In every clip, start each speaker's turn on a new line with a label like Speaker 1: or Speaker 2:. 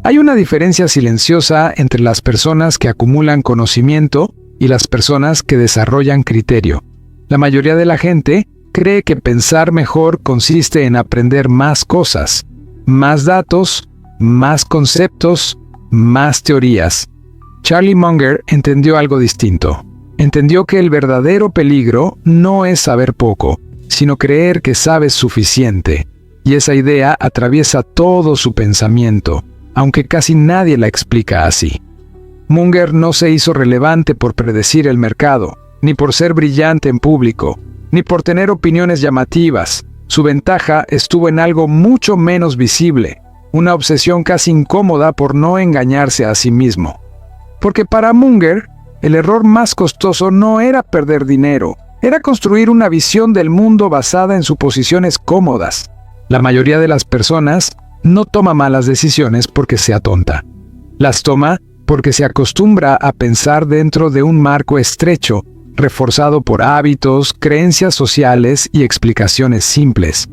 Speaker 1: Hay una diferencia silenciosa entre las personas que acumulan conocimiento y las personas que desarrollan criterio. La mayoría de la gente cree que pensar mejor consiste en aprender más cosas, más datos, más conceptos, más teorías. Charlie Munger entendió algo distinto. Entendió que el verdadero peligro no es saber poco, sino creer que sabes suficiente. Y esa idea atraviesa todo su pensamiento, aunque casi nadie la explica así. Munger no se hizo relevante por predecir el mercado, ni por ser brillante en público, ni por tener opiniones llamativas. Su ventaja estuvo en algo mucho menos visible, una obsesión casi incómoda por no engañarse a sí mismo. Porque para Munger, el error más costoso no era perder dinero, era construir una visión del mundo basada en suposiciones cómodas. La mayoría de las personas no toma malas decisiones porque sea tonta. Las toma porque se acostumbra a pensar dentro de un marco estrecho, reforzado por hábitos, creencias sociales y explicaciones simples.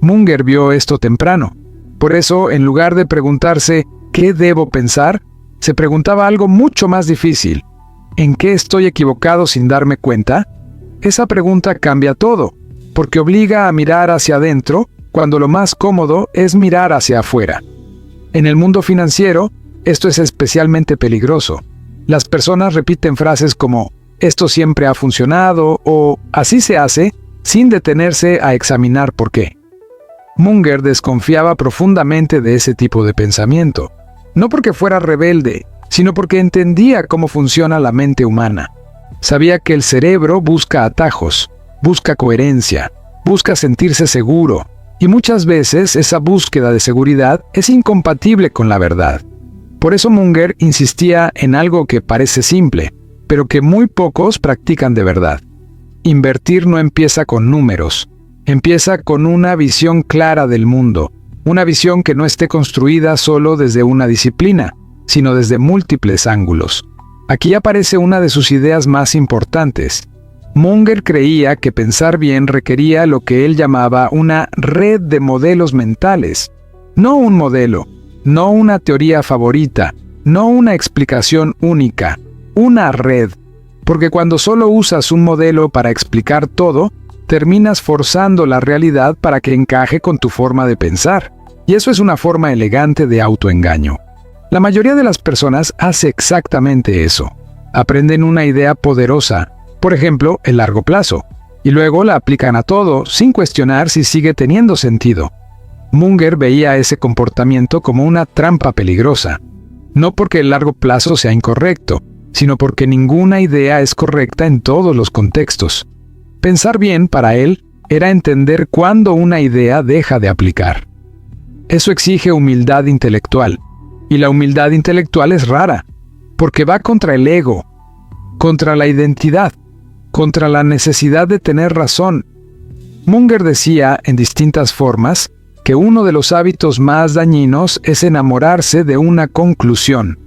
Speaker 1: Munger vio esto temprano. Por eso, en lugar de preguntarse ¿qué debo pensar?, se preguntaba algo mucho más difícil. ¿En qué estoy equivocado sin darme cuenta? Esa pregunta cambia todo, porque obliga a mirar hacia adentro cuando lo más cómodo es mirar hacia afuera. En el mundo financiero, esto es especialmente peligroso. Las personas repiten frases como «esto siempre ha funcionado» o «así se hace», sin detenerse a examinar por qué. Munger desconfiaba profundamente de ese tipo de pensamiento, no porque fuera rebelde, sino porque entendía cómo funciona la mente humana. Sabía que el cerebro busca atajos, busca coherencia, busca sentirse seguro, y muchas veces esa búsqueda de seguridad es incompatible con la verdad. Por eso Munger insistía en algo que parece simple, pero que muy pocos practican de verdad. Invertir no empieza con números, empieza con una visión clara del mundo, una visión que no esté construida solo desde una disciplina, sino desde múltiples ángulos. Aquí aparece una de sus ideas más importantes. Munger creía que pensar bien requería lo que él llamaba una red de modelos mentales. No un modelo, no una teoría favorita, no una explicación única, una red. Porque cuando solo usas un modelo para explicar todo, terminas forzando la realidad para que encaje con tu forma de pensar. Y eso es una forma elegante de autoengaño. La mayoría de las personas hace exactamente eso. Aprenden una idea poderosa, por ejemplo, el largo plazo, y luego la aplican a todo sin cuestionar si sigue teniendo sentido. Munger veía ese comportamiento como una trampa peligrosa, no porque el largo plazo sea incorrecto, sino porque ninguna idea es correcta en todos los contextos. Pensar bien, para él, era entender cuándo una idea deja de aplicar. Eso exige humildad intelectual, y la humildad intelectual es rara, porque va contra el ego, contra la identidad, contra la necesidad de tener razón. Munger decía, en distintas formas, que uno de los hábitos más dañinos es enamorarse de una conclusión.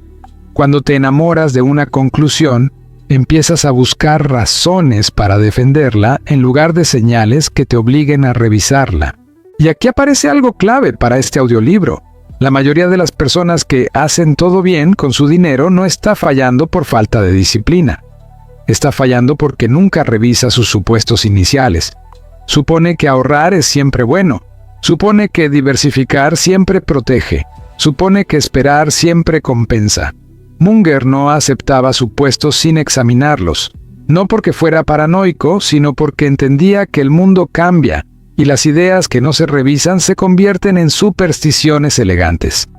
Speaker 1: Cuando te enamoras de una conclusión, empiezas a buscar razones para defenderla en lugar de señales que te obliguen a revisarla. Y aquí aparece algo clave para este audiolibro. La mayoría de las personas que hacen todo bien con su dinero no está fallando por falta de disciplina. Está fallando porque nunca revisa sus supuestos iniciales. Supone que ahorrar es siempre bueno. Supone que diversificar siempre protege. Supone que esperar siempre compensa. Munger no aceptaba supuestos sin examinarlos. No porque fuera paranoico, sino porque entendía que el mundo cambia y las ideas que no se revisan se convierten en supersticiones elegantes.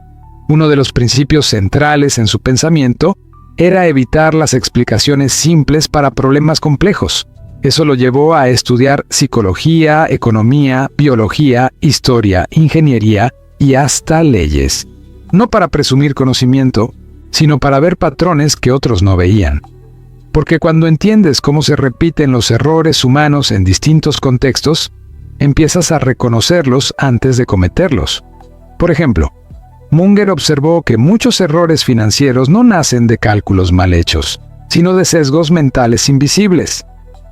Speaker 1: Uno de los principios centrales en su pensamiento era evitar las explicaciones simples para problemas complejos. Eso lo llevó a estudiar psicología, economía, biología, historia, ingeniería y hasta leyes. No para presumir conocimiento, sino para ver patrones que otros no veían. Porque cuando entiendes cómo se repiten los errores humanos en distintos contextos, empiezas a reconocerlos antes de cometerlos. Por ejemplo, Munger observó que muchos errores financieros no nacen de cálculos mal hechos, sino de sesgos mentales invisibles.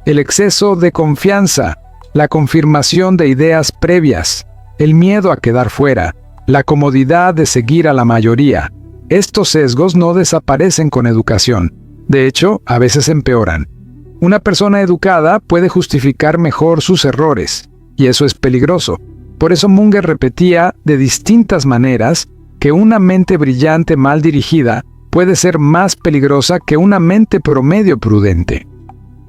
Speaker 1: El exceso de confianza, la confirmación de ideas previas, el miedo a quedar fuera, la comodidad de seguir a la mayoría. Estos sesgos no desaparecen con educación. De hecho, a veces empeoran. Una persona educada puede justificar mejor sus errores, y eso es peligroso. Por eso Munger repetía de distintas maneras que una mente brillante mal dirigida puede ser más peligrosa que una mente promedio prudente.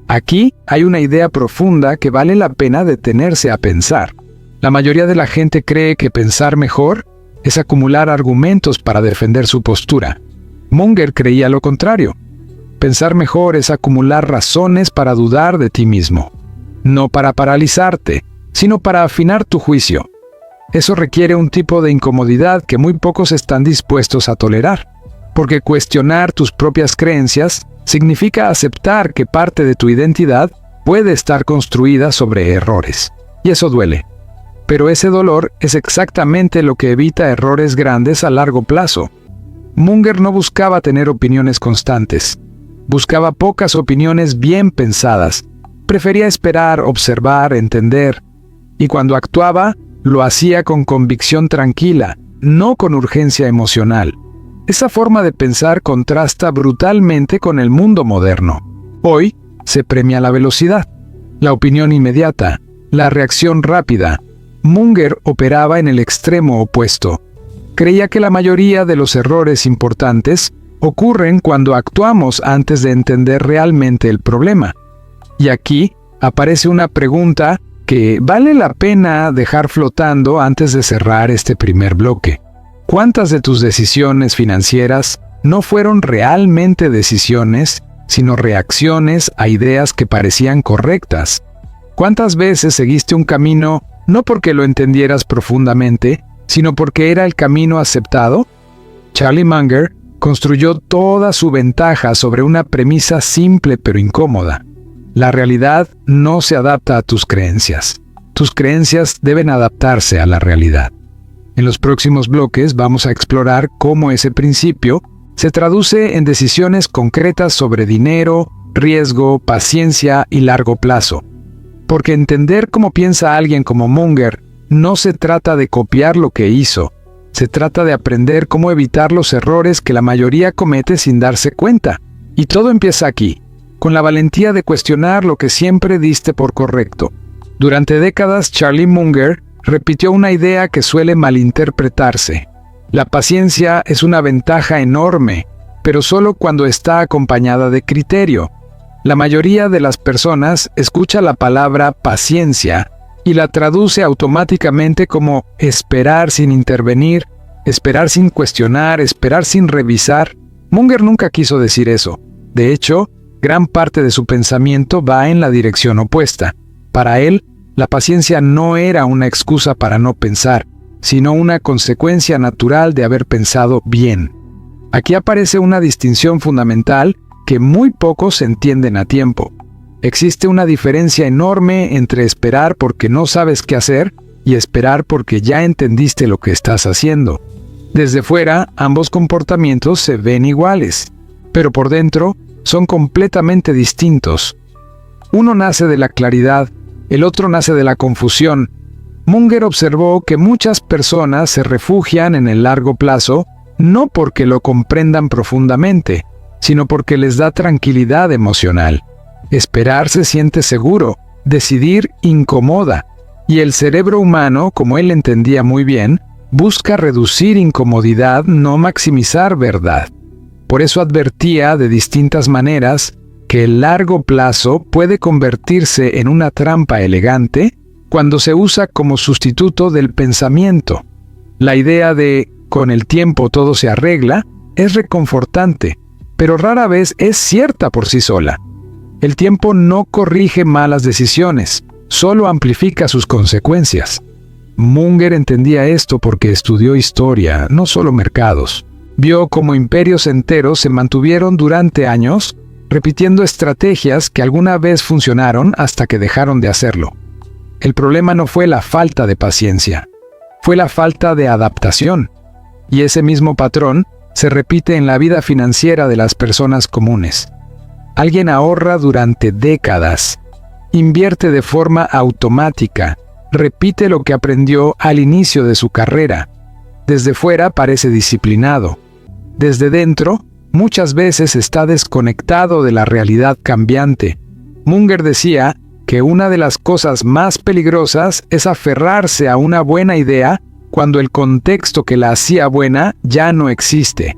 Speaker 1: Aquí hay una idea profunda que vale la pena detenerse a pensar. La mayoría de la gente cree que pensar mejor es acumular argumentos para defender su postura. Munger creía lo contrario. Pensar mejor es acumular razones para dudar de ti mismo. No para paralizarte, sino para afinar tu juicio. Eso requiere un tipo de incomodidad que muy pocos están dispuestos a tolerar, porque cuestionar tus propias creencias significa aceptar que parte de tu identidad puede estar construida sobre errores, y eso duele. Pero ese dolor es exactamente lo que evita errores grandes a largo plazo. Munger no buscaba tener opiniones constantes, buscaba pocas opiniones bien pensadas, prefería esperar, observar, entender, y cuando actuaba, lo hacía con convicción tranquila, no con urgencia emocional. Esa forma de pensar contrasta brutalmente con el mundo moderno. Hoy se premia la velocidad, la opinión inmediata, la reacción rápida. Munger operaba en el extremo opuesto. Creía que la mayoría de los errores importantes ocurren cuando actuamos antes de entender realmente el problema. Y aquí aparece una pregunta que vale la pena dejar flotando antes de cerrar este primer bloque. ¿Cuántas de tus decisiones financieras no fueron realmente decisiones, sino reacciones a ideas que parecían correctas? ¿Cuántas veces seguiste un camino no porque lo entendieras profundamente, sino porque era el camino aceptado? Charlie Munger construyó toda su ventaja sobre una premisa simple pero incómoda. La realidad no se adapta a tus creencias. Tus creencias deben adaptarse a la realidad. En los próximos bloques vamos a explorar cómo ese principio se traduce en decisiones concretas sobre dinero, riesgo, paciencia y largo plazo. Porque entender cómo piensa alguien como Munger no se trata de copiar lo que hizo, se trata de aprender cómo evitar los errores que la mayoría comete sin darse cuenta. Y todo empieza aquí, con la valentía de cuestionar lo que siempre diste por correcto. Durante décadas, Charlie Munger repitió una idea que suele malinterpretarse. La paciencia es una ventaja enorme, pero solo cuando está acompañada de criterio. La mayoría de las personas escucha la palabra paciencia y la traduce automáticamente como esperar sin intervenir, esperar sin cuestionar, esperar sin revisar. Munger nunca quiso decir eso. De hecho, gran parte de su pensamiento va en la dirección opuesta. Para él, la paciencia no era una excusa para no pensar, sino una consecuencia natural de haber pensado bien. Aquí aparece una distinción fundamental que muy pocos entienden a tiempo. Existe una diferencia enorme entre esperar porque no sabes qué hacer y esperar porque ya entendiste lo que estás haciendo. Desde fuera, ambos comportamientos se ven iguales, pero por dentro son completamente distintos. Uno nace de la claridad, el otro nace de la confusión. Munger observó que muchas personas se refugian en el largo plazo no porque lo comprendan profundamente, sino porque les da tranquilidad emocional. Esperar se siente seguro, decidir incomoda, y el cerebro humano, como él entendía muy bien, busca reducir incomodidad, no maximizar verdad. Por eso advertía de distintas maneras que el largo plazo puede convertirse en una trampa elegante cuando se usa como sustituto del pensamiento. La idea de con el tiempo todo se arregla es reconfortante, pero rara vez es cierta por sí sola. El tiempo no corrige malas decisiones, solo amplifica sus consecuencias. Munger entendía esto porque estudió historia, no solo mercados. Vio cómo imperios enteros se mantuvieron durante años repitiendo estrategias que alguna vez funcionaron hasta que dejaron de hacerlo. El problema no fue la falta de paciencia, fue la falta de adaptación. Y ese mismo patrón se repite en la vida financiera de las personas comunes. Alguien ahorra durante décadas, invierte de forma automática, repite lo que aprendió al inicio de su carrera. Desde fuera parece disciplinado. Desde dentro, muchas veces está desconectado de la realidad cambiante. Munger decía que una de las cosas más peligrosas es aferrarse a una buena idea cuando el contexto que la hacía buena ya no existe.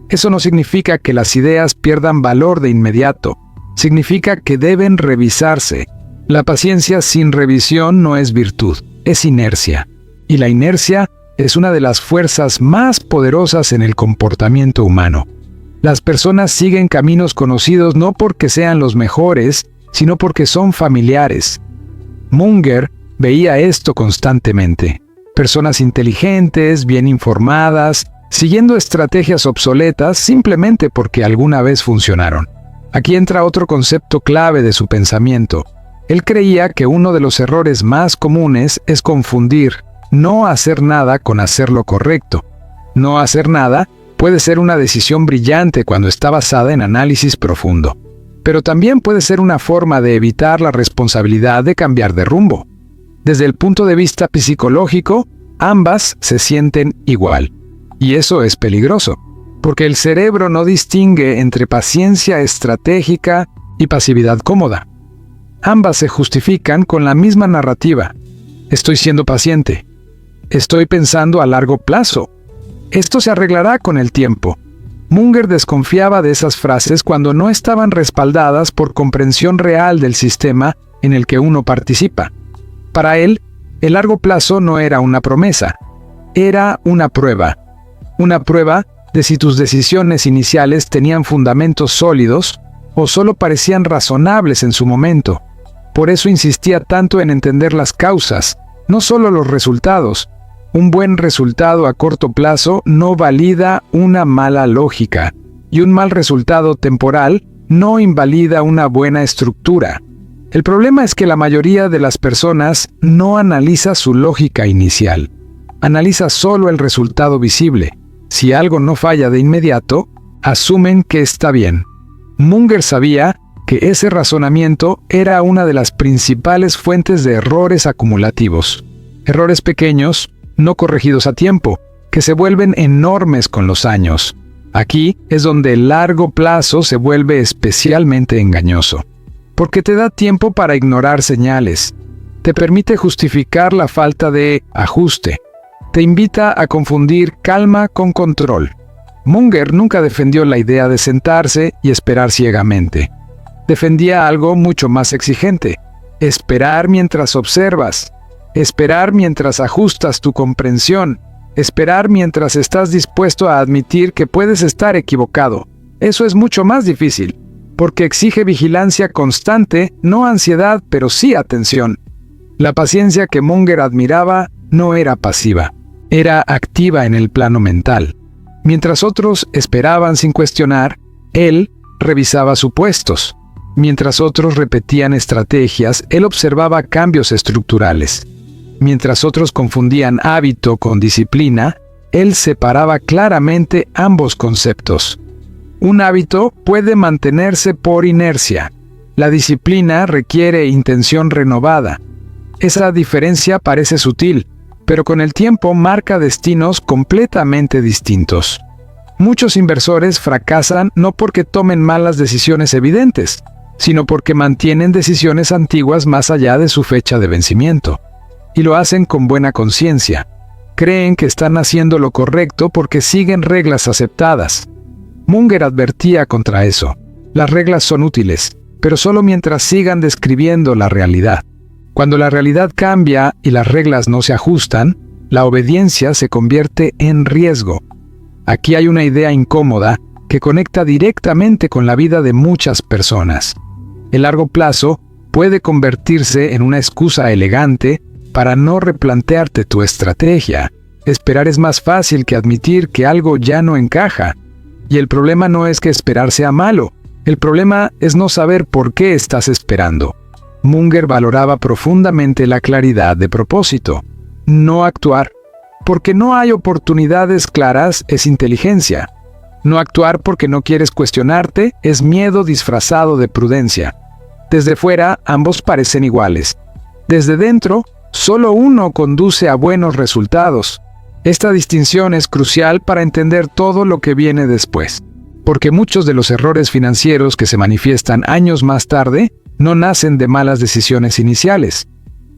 Speaker 1: Eso no significa que las ideas pierdan valor de inmediato. Significa que deben revisarse. La paciencia sin revisión no es virtud, es inercia. Y la inercia es una de las fuerzas más poderosas en el comportamiento humano. Las personas siguen caminos conocidos no porque sean los mejores, sino porque son familiares. Munger veía esto constantemente. Personas inteligentes, bien informadas, siguiendo estrategias obsoletas simplemente porque alguna vez funcionaron. Aquí entra otro concepto clave de su pensamiento. Él creía que uno de los errores más comunes es confundir no hacer nada con hacer lo correcto. No hacer nada puede ser una decisión brillante cuando está basada en análisis profundo, pero también puede ser una forma de evitar la responsabilidad de cambiar de rumbo. Desde el punto de vista psicológico, ambas se sienten igual, y eso es peligroso, porque el cerebro no distingue entre paciencia estratégica y pasividad cómoda. Ambas se justifican con la misma narrativa. Estoy siendo paciente. Estoy pensando a largo plazo. Esto se arreglará con el tiempo. Munger desconfiaba de esas frases cuando no estaban respaldadas por comprensión real del sistema en el que uno participa. Para él, el largo plazo no era una promesa, era una prueba. Una prueba de si tus decisiones iniciales tenían fundamentos sólidos o solo parecían razonables en su momento. Por eso insistía tanto en entender las causas, no solo los resultados. Un buen resultado a corto plazo no valida una mala lógica, y un mal resultado temporal no invalida una buena estructura. El problema es que la mayoría de las personas no analiza su lógica inicial. Analiza solo el resultado visible. Si algo no falla de inmediato, asumen que está bien. Munger sabía que ese razonamiento era una de las principales fuentes de errores acumulativos. Errores pequeños, no corregidos a tiempo, que se vuelven enormes con los años. Aquí es donde el largo plazo se vuelve especialmente engañoso, porque te da tiempo para ignorar señales, te permite justificar la falta de ajuste, te invita a confundir calma con control. Munger nunca defendió la idea de sentarse y esperar ciegamente. Defendía algo mucho más exigente: esperar mientras observas, esperar mientras ajustas tu comprensión, esperar mientras estás dispuesto a admitir que puedes estar equivocado. Eso es mucho más difícil, porque exige vigilancia constante, no ansiedad, pero sí atención. La paciencia que Munger admiraba no era pasiva, era activa en el plano mental. Mientras otros esperaban sin cuestionar, él revisaba supuestos. Mientras otros repetían estrategias, él observaba cambios estructurales. Mientras otros confundían hábito con disciplina, él separaba claramente ambos conceptos. Un hábito puede mantenerse por inercia. La disciplina requiere intención renovada. Esa diferencia parece sutil, pero con el tiempo marca destinos completamente distintos. Muchos inversores fracasan no porque tomen malas decisiones evidentes, sino porque mantienen decisiones antiguas más allá de su fecha de vencimiento. Y lo hacen con buena conciencia. Creen que están haciendo lo correcto porque siguen reglas aceptadas. Munger advertía contra eso. Las reglas son útiles, pero solo mientras sigan describiendo la realidad. Cuando la realidad cambia y las reglas no se ajustan, la obediencia se convierte en riesgo. Aquí hay una idea incómoda que conecta directamente con la vida de muchas personas. El largo plazo puede convertirse en una excusa elegante para no replantearte tu estrategia. Esperar es más fácil que admitir que algo ya no encaja. Y el problema no es que esperar sea malo. El problema es no saber por qué estás esperando. Munger valoraba profundamente la claridad de propósito. No actuar. Porque no hay oportunidades claras es inteligencia. No actuar porque no quieres cuestionarte es miedo disfrazado de prudencia. Desde fuera, ambos parecen iguales. Desde dentro, solo uno conduce a buenos resultados. Esta distinción es crucial para entender todo lo que viene después, porque muchos de los errores financieros que se manifiestan años más tarde no nacen de malas decisiones iniciales,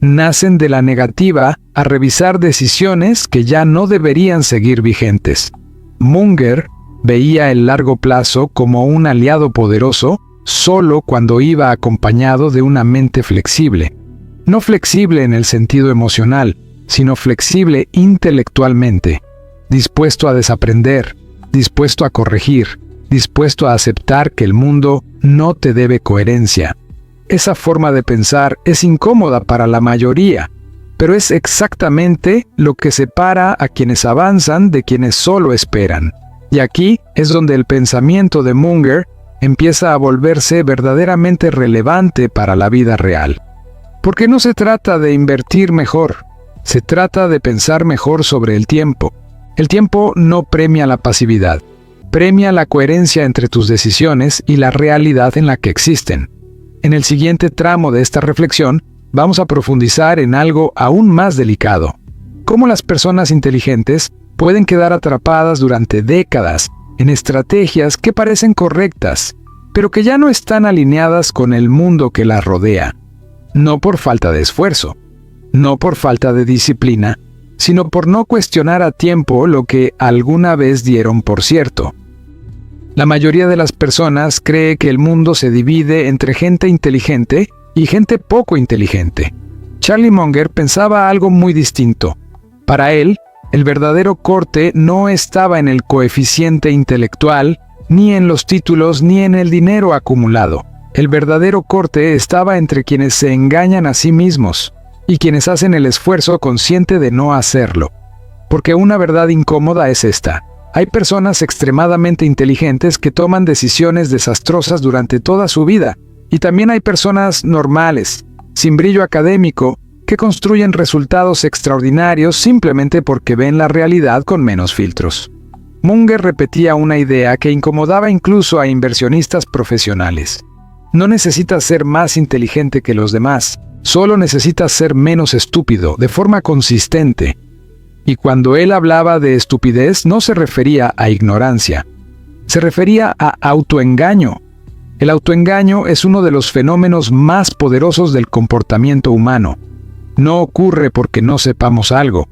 Speaker 1: nacen de la negativa a revisar decisiones que ya no deberían seguir vigentes. Munger veía el largo plazo como un aliado poderoso solo cuando iba acompañado de una mente flexible. No flexible en el sentido emocional, sino flexible intelectualmente, dispuesto a desaprender, dispuesto a corregir, dispuesto a aceptar que el mundo no te debe coherencia. Esa forma de pensar es incómoda para la mayoría, pero es exactamente lo que separa a quienes avanzan de quienes solo esperan. Y aquí es donde el pensamiento de Munger empieza a volverse verdaderamente relevante para la vida real. Porque no se trata de invertir mejor, se trata de pensar mejor sobre el tiempo. El tiempo no premia la pasividad, premia la coherencia entre tus decisiones y la realidad en la que existen. En el siguiente tramo de esta reflexión, vamos a profundizar en algo aún más delicado: cómo las personas inteligentes pueden quedar atrapadas durante décadas en estrategias que parecen correctas, pero que ya no están alineadas con el mundo que las rodea. No por falta de esfuerzo, no por falta de disciplina, sino por no cuestionar a tiempo lo que alguna vez dieron por cierto. La mayoría de las personas cree que el mundo se divide entre gente inteligente y gente poco inteligente. Charlie Munger pensaba algo muy distinto. Para él, el verdadero corte no estaba en el coeficiente intelectual, ni en los títulos, ni en el dinero acumulado. El verdadero corte estaba entre quienes se engañan a sí mismos y quienes hacen el esfuerzo consciente de no hacerlo. Porque una verdad incómoda es esta: hay personas extremadamente inteligentes que toman decisiones desastrosas durante toda su vida, y también hay personas normales, sin brillo académico, que construyen resultados extraordinarios simplemente porque ven la realidad con menos filtros. Munger repetía una idea que incomodaba incluso a inversionistas profesionales. No necesitas ser más inteligente que los demás, solo necesitas ser menos estúpido, de forma consistente. Y cuando él hablaba de estupidez, no se refería a ignorancia, se refería a autoengaño. El autoengaño es uno de los fenómenos más poderosos del comportamiento humano. No ocurre porque no sepamos algo,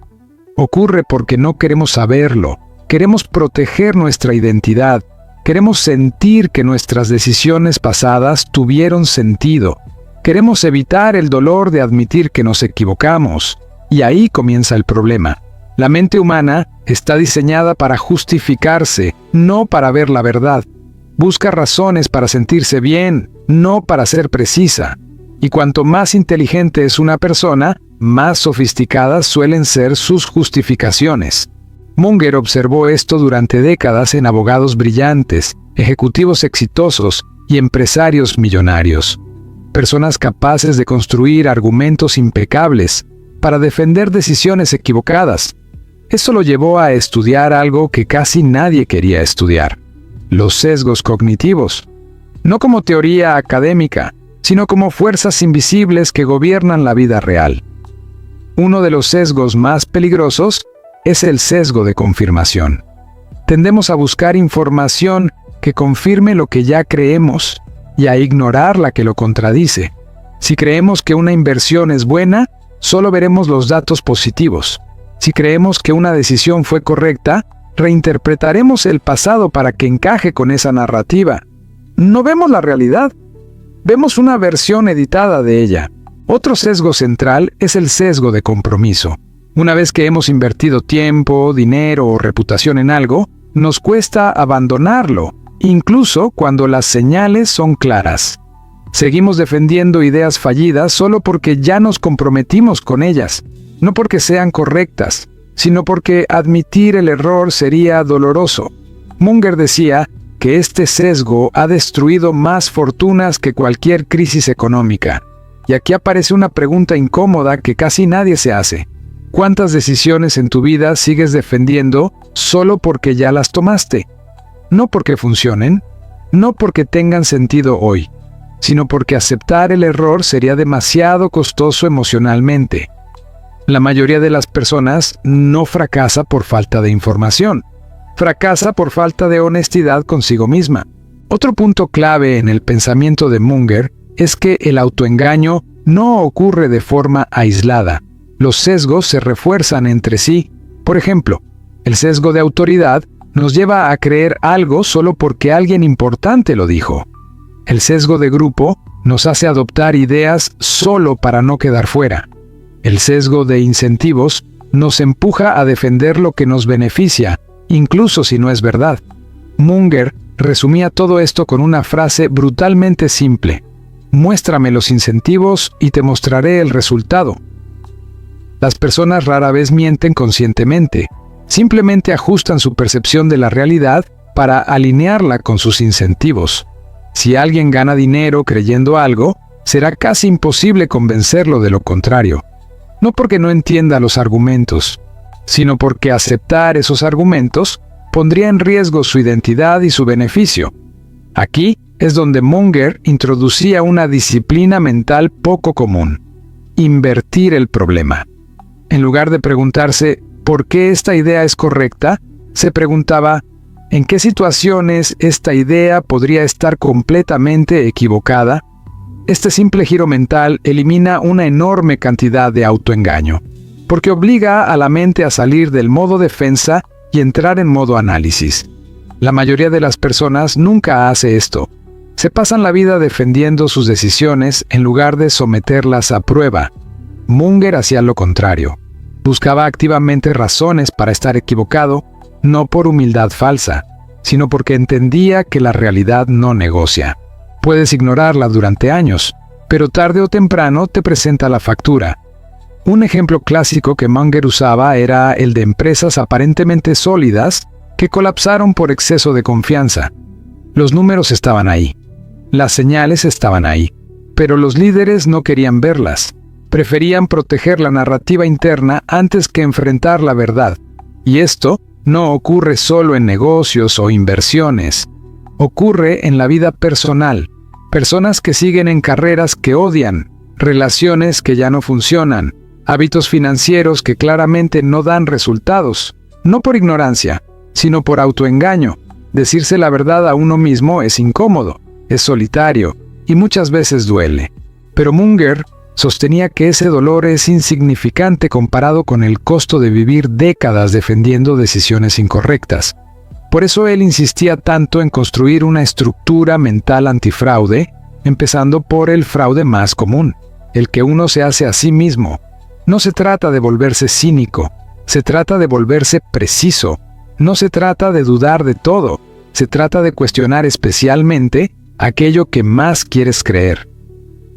Speaker 1: ocurre porque no queremos saberlo. Queremos proteger nuestra identidad, queremos sentir que nuestras decisiones pasadas tuvieron sentido, queremos evitar el dolor de admitir que nos equivocamos, y ahí comienza el problema. La mente humana está diseñada para justificarse, no para ver la verdad. Busca razones para sentirse bien, no para ser precisa. Y cuanto más inteligente es una persona, más sofisticadas suelen ser sus justificaciones. Munger observó esto durante décadas en abogados brillantes, ejecutivos exitosos y empresarios millonarios. Personas capaces de construir argumentos impecables para defender decisiones equivocadas. Eso lo llevó a estudiar algo que casi nadie quería estudiar: los sesgos cognitivos. No como teoría académica, sino como fuerzas invisibles que gobiernan la vida real. Uno de los sesgos más peligrosos es el sesgo de confirmación. Tendemos a buscar información que confirme lo que ya creemos y a ignorar la que lo contradice. Si creemos que una inversión es buena, solo veremos los datos positivos. Si creemos que una decisión fue correcta, reinterpretaremos el pasado para que encaje con esa narrativa. No vemos la realidad, vemos una versión editada de ella. Otro sesgo central es el sesgo de compromiso. Una vez que hemos invertido tiempo, dinero o reputación en algo, nos cuesta abandonarlo, incluso cuando las señales son claras. Seguimos defendiendo ideas fallidas solo porque ya nos comprometimos con ellas, no porque sean correctas, sino porque admitir el error sería doloroso. Munger decía que este sesgo ha destruido más fortunas que cualquier crisis económica. Y aquí aparece una pregunta incómoda que casi nadie se hace. ¿Cuántas decisiones en tu vida sigues defendiendo solo porque ya las tomaste? No porque funcionen, no porque tengan sentido hoy, sino porque aceptar el error sería demasiado costoso emocionalmente. La mayoría de las personas no fracasa por falta de información, fracasa por falta de honestidad consigo misma. Otro punto clave en el pensamiento de Munger es que el autoengaño no ocurre de forma aislada. Los sesgos se refuerzan entre sí. Por ejemplo, el sesgo de autoridad nos lleva a creer algo solo porque alguien importante lo dijo. El sesgo de grupo nos hace adoptar ideas solo para no quedar fuera. El sesgo de incentivos nos empuja a defender lo que nos beneficia, incluso si no es verdad. Munger resumía todo esto con una frase brutalmente simple: muéstrame los incentivos y te mostraré el resultado. Las personas rara vez mienten conscientemente, simplemente ajustan su percepción de la realidad para alinearla con sus incentivos. Si alguien gana dinero creyendo algo, será casi imposible convencerlo de lo contrario. No porque no entienda los argumentos, sino porque aceptar esos argumentos pondría en riesgo su identidad y su beneficio. Aquí es donde Munger introducía una disciplina mental poco común: invertir el problema. En lugar de preguntarse ¿por qué esta idea es correcta?, se preguntaba ¿en qué situaciones esta idea podría estar completamente equivocada? Este simple giro mental elimina una enorme cantidad de autoengaño, porque obliga a la mente a salir del modo defensa y entrar en modo análisis. La mayoría de las personas nunca hace esto. Se pasan la vida defendiendo sus decisiones en lugar de someterlas a prueba. Munger hacía lo contrario. Buscaba activamente razones para estar equivocado, no por humildad falsa, sino porque entendía que la realidad no negocia. Puedes ignorarla durante años, pero tarde o temprano te presenta la factura. Un ejemplo clásico que Munger usaba era el de empresas aparentemente sólidas que colapsaron por exceso de confianza. Los números estaban ahí, las señales estaban ahí, pero los líderes no querían verlas. Preferían proteger la narrativa interna antes que enfrentar la verdad. Y esto no ocurre solo en negocios o inversiones. Ocurre en la vida personal. Personas que siguen en carreras que odian, relaciones que ya no funcionan, hábitos financieros que claramente no dan resultados. No por ignorancia, sino por autoengaño. Decirse la verdad a uno mismo es incómodo, es solitario y muchas veces duele. Pero Munger sostenía que ese dolor es insignificante comparado con el costo de vivir décadas defendiendo decisiones incorrectas. Por eso él insistía tanto en construir una estructura mental antifraude, empezando por el fraude más común, el que uno se hace a sí mismo. No se trata de volverse cínico, se trata de volverse preciso. No se trata de dudar de todo, se trata de cuestionar especialmente aquello que más quieres creer.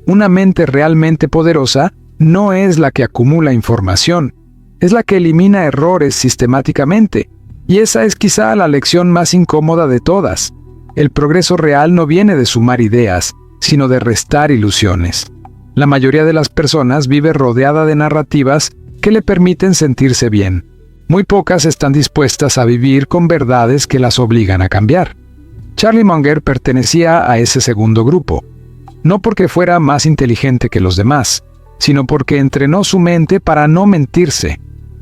Speaker 1: Una mente realmente poderosa no es la que acumula información, es la que elimina errores sistemáticamente. Y esa es quizá la lección más incómoda de todas. El progreso real no viene de sumar ideas, sino de restar ilusiones. La mayoría de las personas vive rodeada de narrativas que le permiten sentirse bien. Muy pocas están dispuestas a vivir con verdades que las obligan a cambiar. Charlie Munger pertenecía a ese segundo grupo. No porque fuera más inteligente que los demás, sino porque entrenó su mente para no mentirse.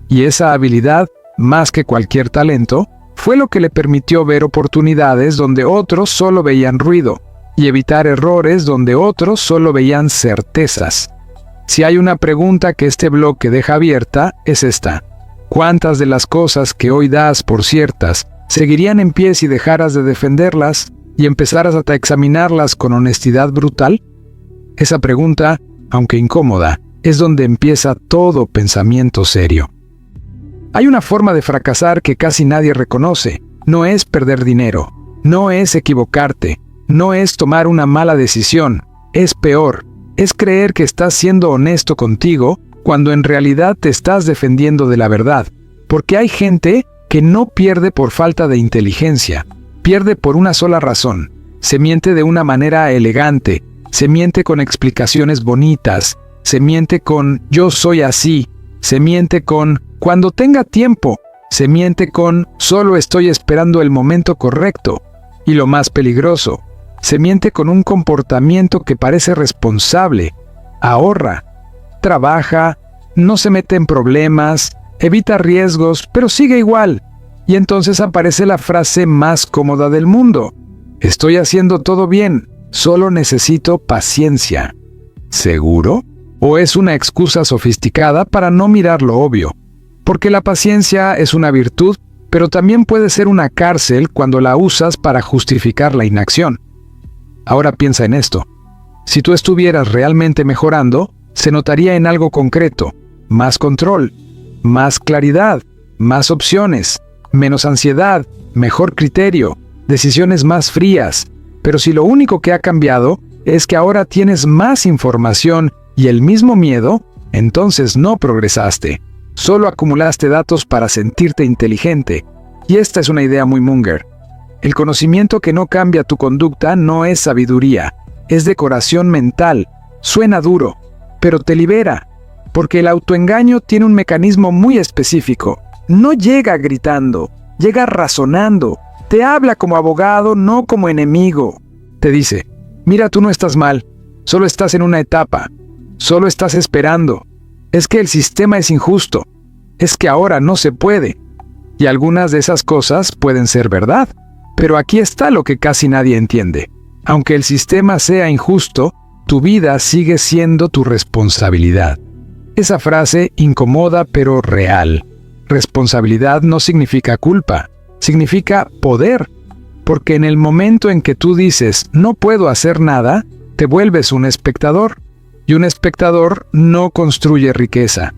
Speaker 1: Y esa habilidad, más que cualquier talento, fue lo que le permitió ver oportunidades donde otros solo veían ruido, y evitar errores donde otros solo veían certezas. Si hay una pregunta que este bloque deja abierta, es esta: ¿cuántas de las cosas que hoy das por ciertas seguirían en pie si dejaras de defenderlas y empezaras a examinarlas con honestidad brutal? Esa pregunta, aunque incómoda, es donde empieza todo pensamiento serio. Hay una forma de fracasar que casi nadie reconoce. No es perder dinero, no es equivocarte, no es tomar una mala decisión, es peor, es creer que estás siendo honesto contigo cuando en realidad te estás defendiendo de la verdad. Porque hay gente que no pierde por falta de inteligencia, pierde por una sola razón: se miente de una manera elegante, se miente con explicaciones bonitas, se miente con "yo soy así", se miente con "cuando tenga tiempo", se miente con "solo estoy esperando el momento correcto". Y lo más peligroso, se miente con un comportamiento que parece responsable: ahorra, trabaja, no se mete en problemas, evita riesgos, pero sigue igual. Y entonces aparece la frase más cómoda del mundo: estoy haciendo todo bien, solo necesito paciencia. ¿Seguro? ¿O es una excusa sofisticada para no mirar lo obvio? Porque la paciencia es una virtud, pero también puede ser una cárcel cuando la usas para justificar la inacción. Ahora piensa en esto. Si tú estuvieras realmente mejorando, se notaría en algo concreto: más control, más claridad, más opciones, menos ansiedad, mejor criterio, decisiones más frías. Pero si lo único que ha cambiado es que ahora tienes más información y el mismo miedo, entonces no progresaste. Solo acumulaste datos para sentirte inteligente. Y esta es una idea muy Munger. El conocimiento que no cambia tu conducta no es sabiduría, es decoración mental. Suena duro, pero te libera, porque el autoengaño tiene un mecanismo muy específico. No llega gritando, llega razonando. Te habla como abogado, no como enemigo. Te dice: mira, tú no estás mal, solo estás en una etapa, solo estás esperando. Es que el sistema es injusto, es que ahora no se puede. Y algunas de esas cosas pueden ser verdad, pero aquí está lo que casi nadie entiende. Aunque el sistema sea injusto, tu vida sigue siendo tu responsabilidad. Esa frase incomoda pero real. Responsabilidad no significa culpa, significa poder. Porque en el momento en que tú dices no puedo hacer nada, te vuelves un espectador. Y un espectador no construye riqueza,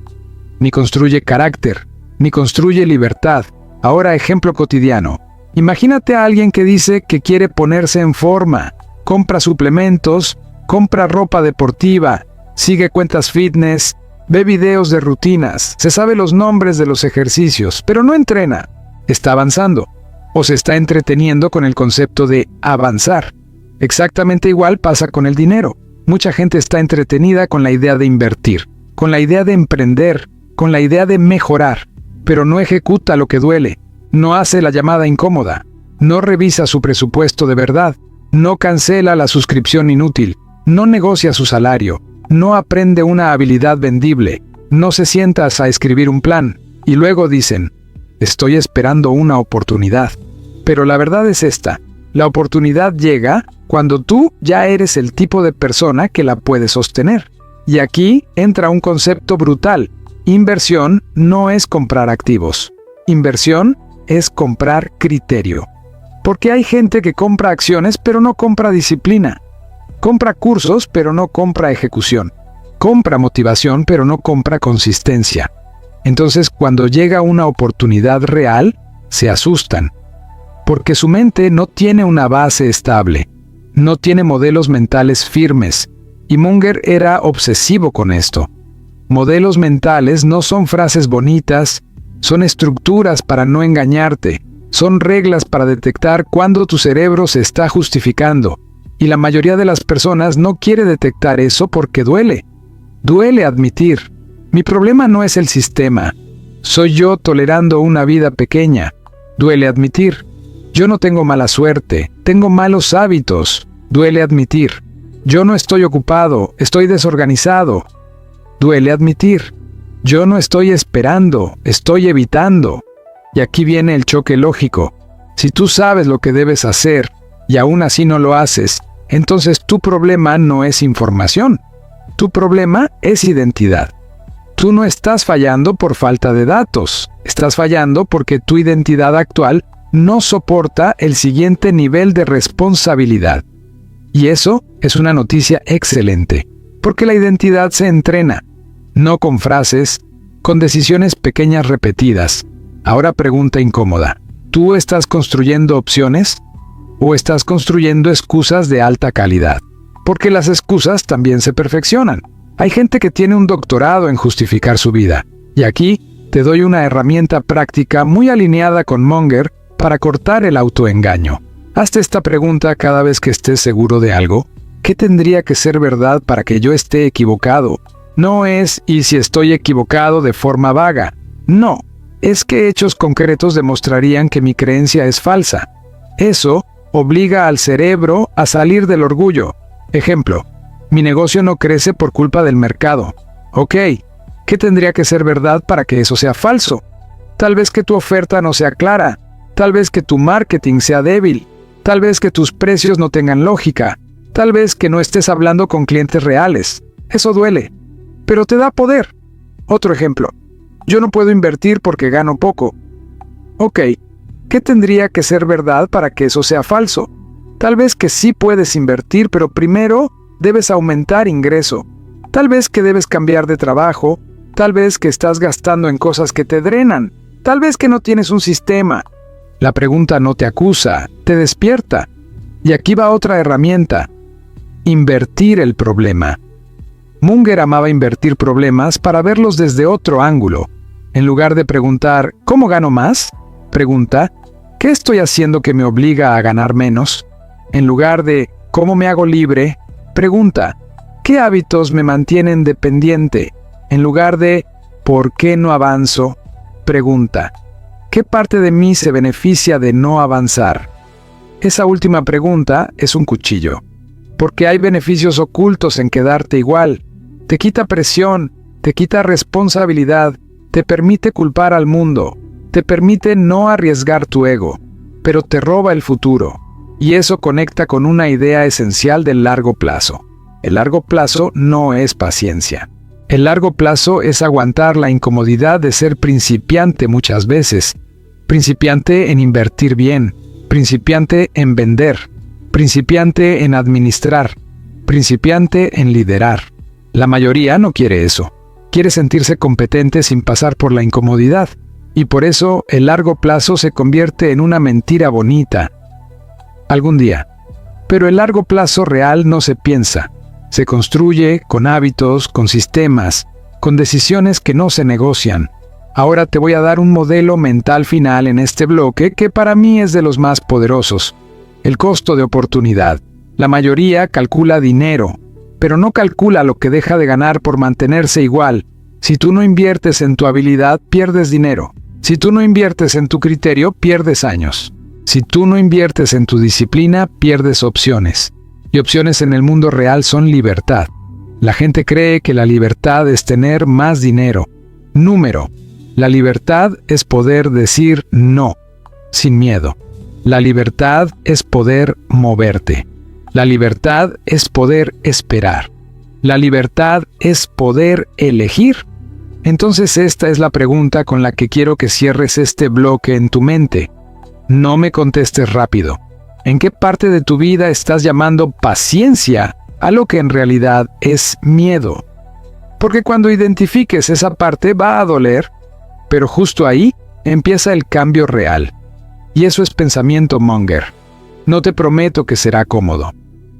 Speaker 1: ni construye carácter, ni construye libertad. Ahora, ejemplo cotidiano. Imagínate a alguien que dice que quiere ponerse en forma, compra suplementos, compra ropa deportiva, sigue cuentas fitness, ve videos de rutinas, se sabe los nombres de los ejercicios, pero no entrena. Está avanzando, o se está entreteniendo con el concepto de avanzar. Exactamente igual pasa con el dinero. Mucha gente está entretenida con la idea de invertir, con la idea de emprender, con la idea de mejorar, pero no ejecuta lo que duele, no hace la llamada incómoda, no revisa su presupuesto de verdad, no cancela la suscripción inútil, no negocia su salario, no aprende una habilidad vendible, no se sienta a escribir un plan, y luego dicen: estoy esperando una oportunidad. Pero la verdad es esta: la oportunidad llega cuando tú ya eres el tipo de persona que la puede sostener. Y aquí entra un concepto brutal. Inversión no es comprar activos. Inversión es comprar criterio. Porque hay gente que compra acciones pero no compra disciplina. Compra cursos pero no compra ejecución. Compra motivación pero no compra consistencia. Entonces, cuando llega una oportunidad real, se asustan. Porque su mente no tiene una base estable. No tiene modelos mentales firmes, y Munger era obsesivo con esto. Modelos mentales no son frases bonitas, son estructuras para no engañarte, son reglas para detectar cuándo tu cerebro se está justificando, y la mayoría de las personas no quiere detectar eso porque duele. Duele admitir: mi problema no es el sistema, soy yo tolerando una vida pequeña. Duele admitir: yo no tengo mala suerte, tengo malos hábitos. Duele admitir: yo no estoy ocupado, estoy desorganizado. Duele admitir: yo no estoy esperando, estoy evitando. Y aquí viene el choque lógico. Si tú sabes lo que debes hacer y aún así no lo haces, entonces tu problema no es información. Tu problema es identidad. Tú no estás fallando por falta de datos, estás fallando porque tu identidad actual no soporta el siguiente nivel de responsabilidad. Y eso es una noticia excelente, porque la identidad se entrena, no con frases, con decisiones pequeñas repetidas. Ahora pregunta incómoda: ¿tú estás construyendo opciones o estás construyendo excusas de alta calidad? Porque las excusas también se perfeccionan. Hay gente que tiene un doctorado en justificar su vida, y aquí te doy una herramienta práctica muy alineada con Munger para cortar el autoengaño. Hazte esta pregunta cada vez que estés seguro de algo: ¿qué tendría que ser verdad para que yo esté equivocado? No es ¿y si estoy equivocado de forma vaga? No, es que hechos concretos demostrarían que mi creencia es falsa. Eso obliga al cerebro a salir del orgullo. Ejemplo: mi negocio no crece por culpa del mercado. Ok, ¿Qué tendría que ser verdad para que eso sea falso? Tal vez que tu oferta no sea clara, tal vez que tu marketing sea débil, tal vez que tus precios no tengan lógica, tal vez que no estés hablando con clientes reales. Eso duele, pero te da poder. Otro ejemplo. Yo no puedo invertir porque gano poco. Ok, ¿qué tendría que ser verdad para que eso sea falso? Tal vez que sí puedes invertir, pero primero debes aumentar ingreso. Tal vez que debes cambiar de trabajo, tal vez que estás gastando en cosas que te drenan, tal vez que no tienes un sistema. La pregunta no te acusa, te despierta. Y aquí va otra herramienta: invertir el problema. Munger amaba invertir problemas para verlos desde otro ángulo. En lugar de preguntar, ¿cómo gano más?, pregunta, ¿qué estoy haciendo que me obliga a ganar menos? En lugar de, ¿cómo me hago libre?, pregunta, ¿qué hábitos me mantienen dependiente? En lugar de, ¿por qué no avanzo?, pregunta, ¿qué parte de mí se beneficia de no avanzar? Esa última pregunta es un cuchillo, porque hay beneficios ocultos en quedarte igual. Te quita presión, te quita responsabilidad, te permite culpar al mundo, te permite no arriesgar tu ego, pero te roba el futuro. Y eso conecta con una idea esencial del largo plazo. El largo plazo no es paciencia. El largo plazo es aguantar la incomodidad de ser principiante muchas veces. Principiante en invertir bien, principiante en vender, principiante en administrar, principiante en liderar. La mayoría no quiere eso. Quiere sentirse competente sin pasar por la incomodidad. Y por eso el largo plazo se convierte en una mentira bonita. Algún día. Pero el largo plazo real no se piensa. Se construye con hábitos, con sistemas, con decisiones que no se negocian. Ahora te voy a dar un modelo mental final en este bloque que para mí es de los más poderosos. El costo de oportunidad. La mayoría calcula dinero, pero no calcula lo que deja de ganar por mantenerse igual. Si tú no inviertes en tu habilidad, pierdes dinero. Si tú no inviertes en tu criterio, pierdes años. Si tú no inviertes en tu disciplina, pierdes opciones. Y opciones en el mundo real son libertad. La gente cree que la libertad es tener más dinero. Número. La libertad es poder decir no, sin miedo. La libertad es poder moverte. La libertad es poder esperar. La libertad es poder elegir. Entonces esta es la pregunta con la que quiero que cierres este bloque en tu mente. No me contestes rápido. ¿En qué parte de tu vida estás llamando paciencia a lo que en realidad es miedo? Porque cuando identifiques esa parte va a doler, pero justo ahí empieza el cambio real. Y eso es pensamiento Munger. No te prometo que será cómodo.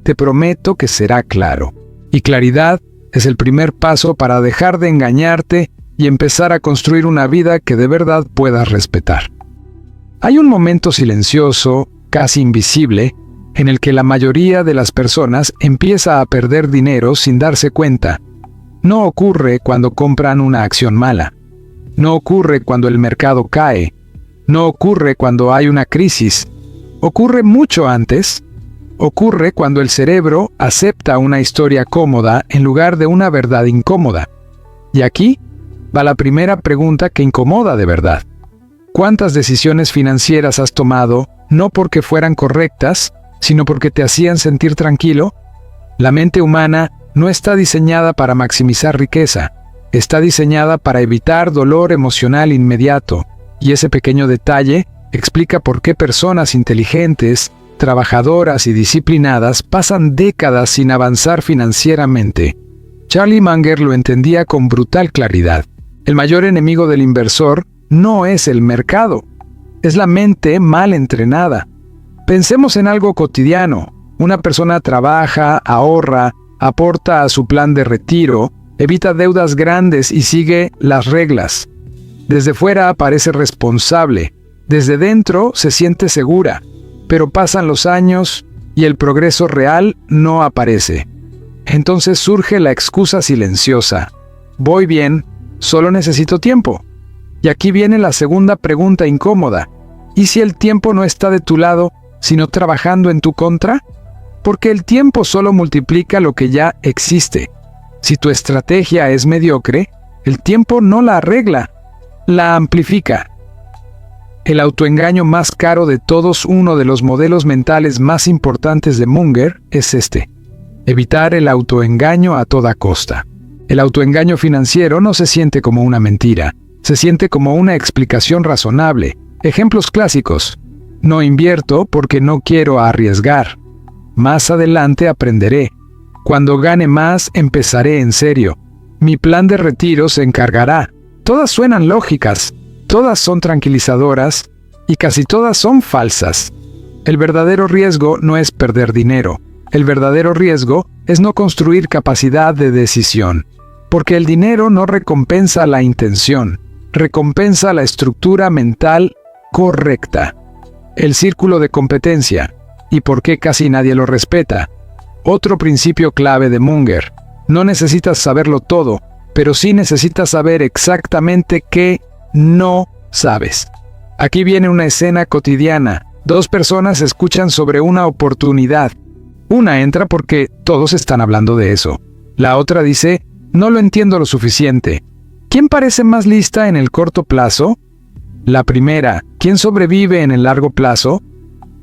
Speaker 1: Te prometo que será claro. Y claridad es el primer paso para dejar de engañarte y empezar a construir una vida que de verdad puedas respetar. Hay un momento silencioso, casi invisible, en el que la mayoría de las personas empieza a perder dinero sin darse cuenta. No ocurre cuando compran una acción mala. No ocurre cuando el mercado cae. No ocurre cuando hay una crisis. Ocurre mucho antes. Ocurre cuando el cerebro acepta una historia cómoda en lugar de una verdad incómoda. Y aquí va la primera pregunta que incomoda de verdad. ¿Cuántas decisiones financieras has tomado no porque fueran correctas, sino porque te hacían sentir tranquilo? La mente humana no está diseñada para maximizar riqueza. Está diseñada para evitar dolor emocional inmediato. Y ese pequeño detalle explica por qué personas inteligentes, trabajadoras y disciplinadas pasan décadas sin avanzar financieramente. Charlie Munger lo entendía con brutal claridad. El mayor enemigo del inversor no es el mercado, es la mente mal entrenada. Pensemos en algo cotidiano. Una persona trabaja, ahorra, aporta a su plan de retiro, evita deudas grandes y sigue las reglas. Desde fuera parece responsable, desde dentro se siente segura, pero pasan los años y el progreso real no aparece. Entonces surge la excusa silenciosa. Voy bien, solo necesito tiempo. Y aquí viene la segunda pregunta incómoda. ¿Y si el tiempo no está de tu lado, sino trabajando en tu contra? Porque el tiempo solo multiplica lo que ya existe. Si tu estrategia es mediocre, El tiempo no la arregla, la amplifica. El autoengaño más caro de todos, uno de los modelos mentales más importantes de Munger, es este: evitar el autoengaño a toda costa. El autoengaño financiero no se siente como una mentira, se siente como una explicación razonable. Ejemplos clásicos: no invierto porque no quiero arriesgar. Más adelante aprenderé. Cuando gane más, empezaré en serio. Mi plan de retiro se encargará. Todas suenan lógicas, todas son tranquilizadoras y casi todas son falsas. El verdadero riesgo no es perder dinero. El verdadero riesgo es no construir capacidad de decisión. Porque el dinero no recompensa la intención, recompensa la estructura mental correcta. El círculo de competencia. ¿Y por qué casi nadie lo respeta? Otro principio clave de Munger: no necesitas saberlo todo, pero sí necesitas saber exactamente qué no sabes. Aquí viene una escena cotidiana. Dos personas escuchan sobre una oportunidad. Una entra porque todos están hablando de eso. La otra dice: no lo entiendo lo suficiente. ¿Quién parece más lista en el corto plazo? La primera. ¿Quién sobrevive en el largo plazo?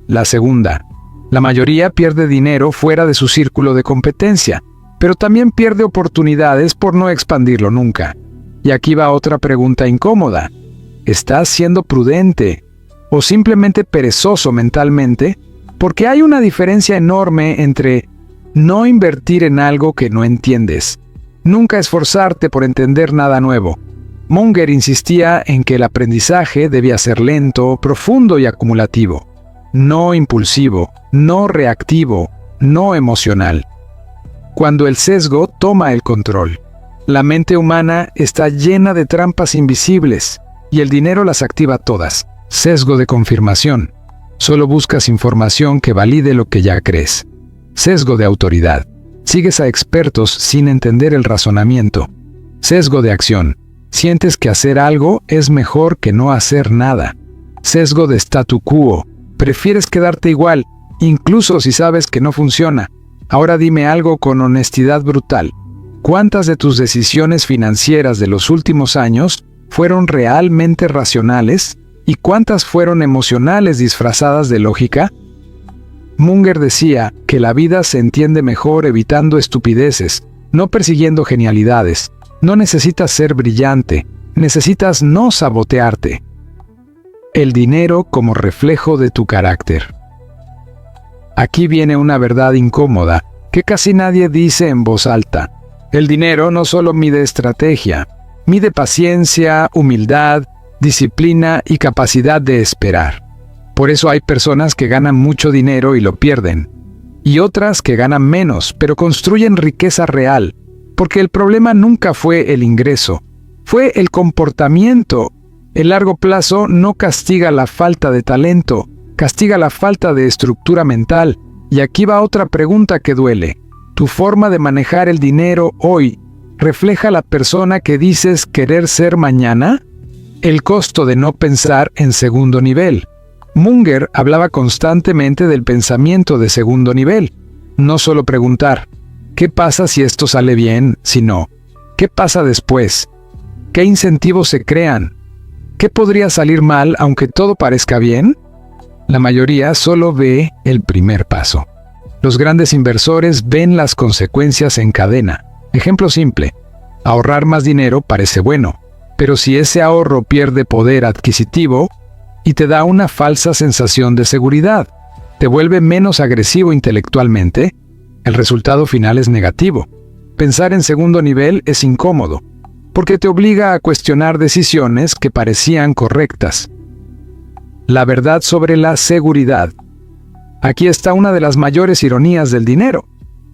Speaker 1: La segunda. La mayoría pierde dinero fuera de su círculo de competencia, pero también pierde oportunidades por no expandirlo nunca. Y aquí va otra pregunta incómoda. ¿Estás siendo prudente o simplemente perezoso mentalmente? Porque hay una diferencia enorme entre no invertir en algo que no entiendes, nunca esforzarte por entender nada nuevo. Munger insistía en que el aprendizaje debía ser lento, profundo y acumulativo, no impulsivo, no reactivo, no emocional. Cuando el sesgo toma el control, la mente humana está llena de trampas invisibles y el dinero las activa todas. Sesgo de confirmación. Solo buscas información que valide lo que ya crees. Sesgo de autoridad. Sigues a expertos sin entender el razonamiento. Sesgo de acción. Sientes que hacer algo es mejor que no hacer nada. Sesgo de statu quo. Prefieres quedarte igual, incluso si sabes que no funciona. Ahora dime algo con honestidad brutal. ¿Cuántas de tus decisiones financieras de los últimos años fueron realmente racionales y cuántas fueron emocionales disfrazadas de lógica? Munger decía que la vida se entiende mejor evitando estupideces, no persiguiendo genialidades. No necesitas ser brillante, necesitas no sabotearte. El dinero como reflejo de tu carácter. Aquí viene una verdad incómoda que casi nadie dice en voz alta. El dinero no solo mide estrategia, mide paciencia, humildad, disciplina y capacidad de esperar. Por eso hay personas que ganan mucho dinero y lo pierden, y otras que ganan menos, pero construyen riqueza real, porque el problema nunca fue el ingreso, fue el comportamiento. El largo plazo no castiga la falta de talento, castiga la falta de estructura mental. Y aquí va otra pregunta que duele. ¿Tu forma de manejar el dinero hoy refleja la persona que dices querer ser mañana? El costo de no pensar en segundo nivel. Munger hablaba constantemente del pensamiento de segundo nivel. No solo preguntar, ¿qué pasa si esto sale bien? Sino, ¿qué pasa después? ¿Qué incentivos se crean? ¿Qué podría salir mal aunque todo parezca bien? La mayoría solo ve el primer paso. Los grandes inversores ven las consecuencias en cadena. Ejemplo simple: ahorrar más dinero parece bueno, pero si ese ahorro pierde poder adquisitivo y te da una falsa sensación de seguridad, te vuelve menos agresivo intelectualmente, el resultado final es negativo. Pensar en segundo nivel es incómodo, porque te obliga a cuestionar decisiones que parecían correctas. La verdad sobre la seguridad. Aquí está una de las mayores ironías del dinero.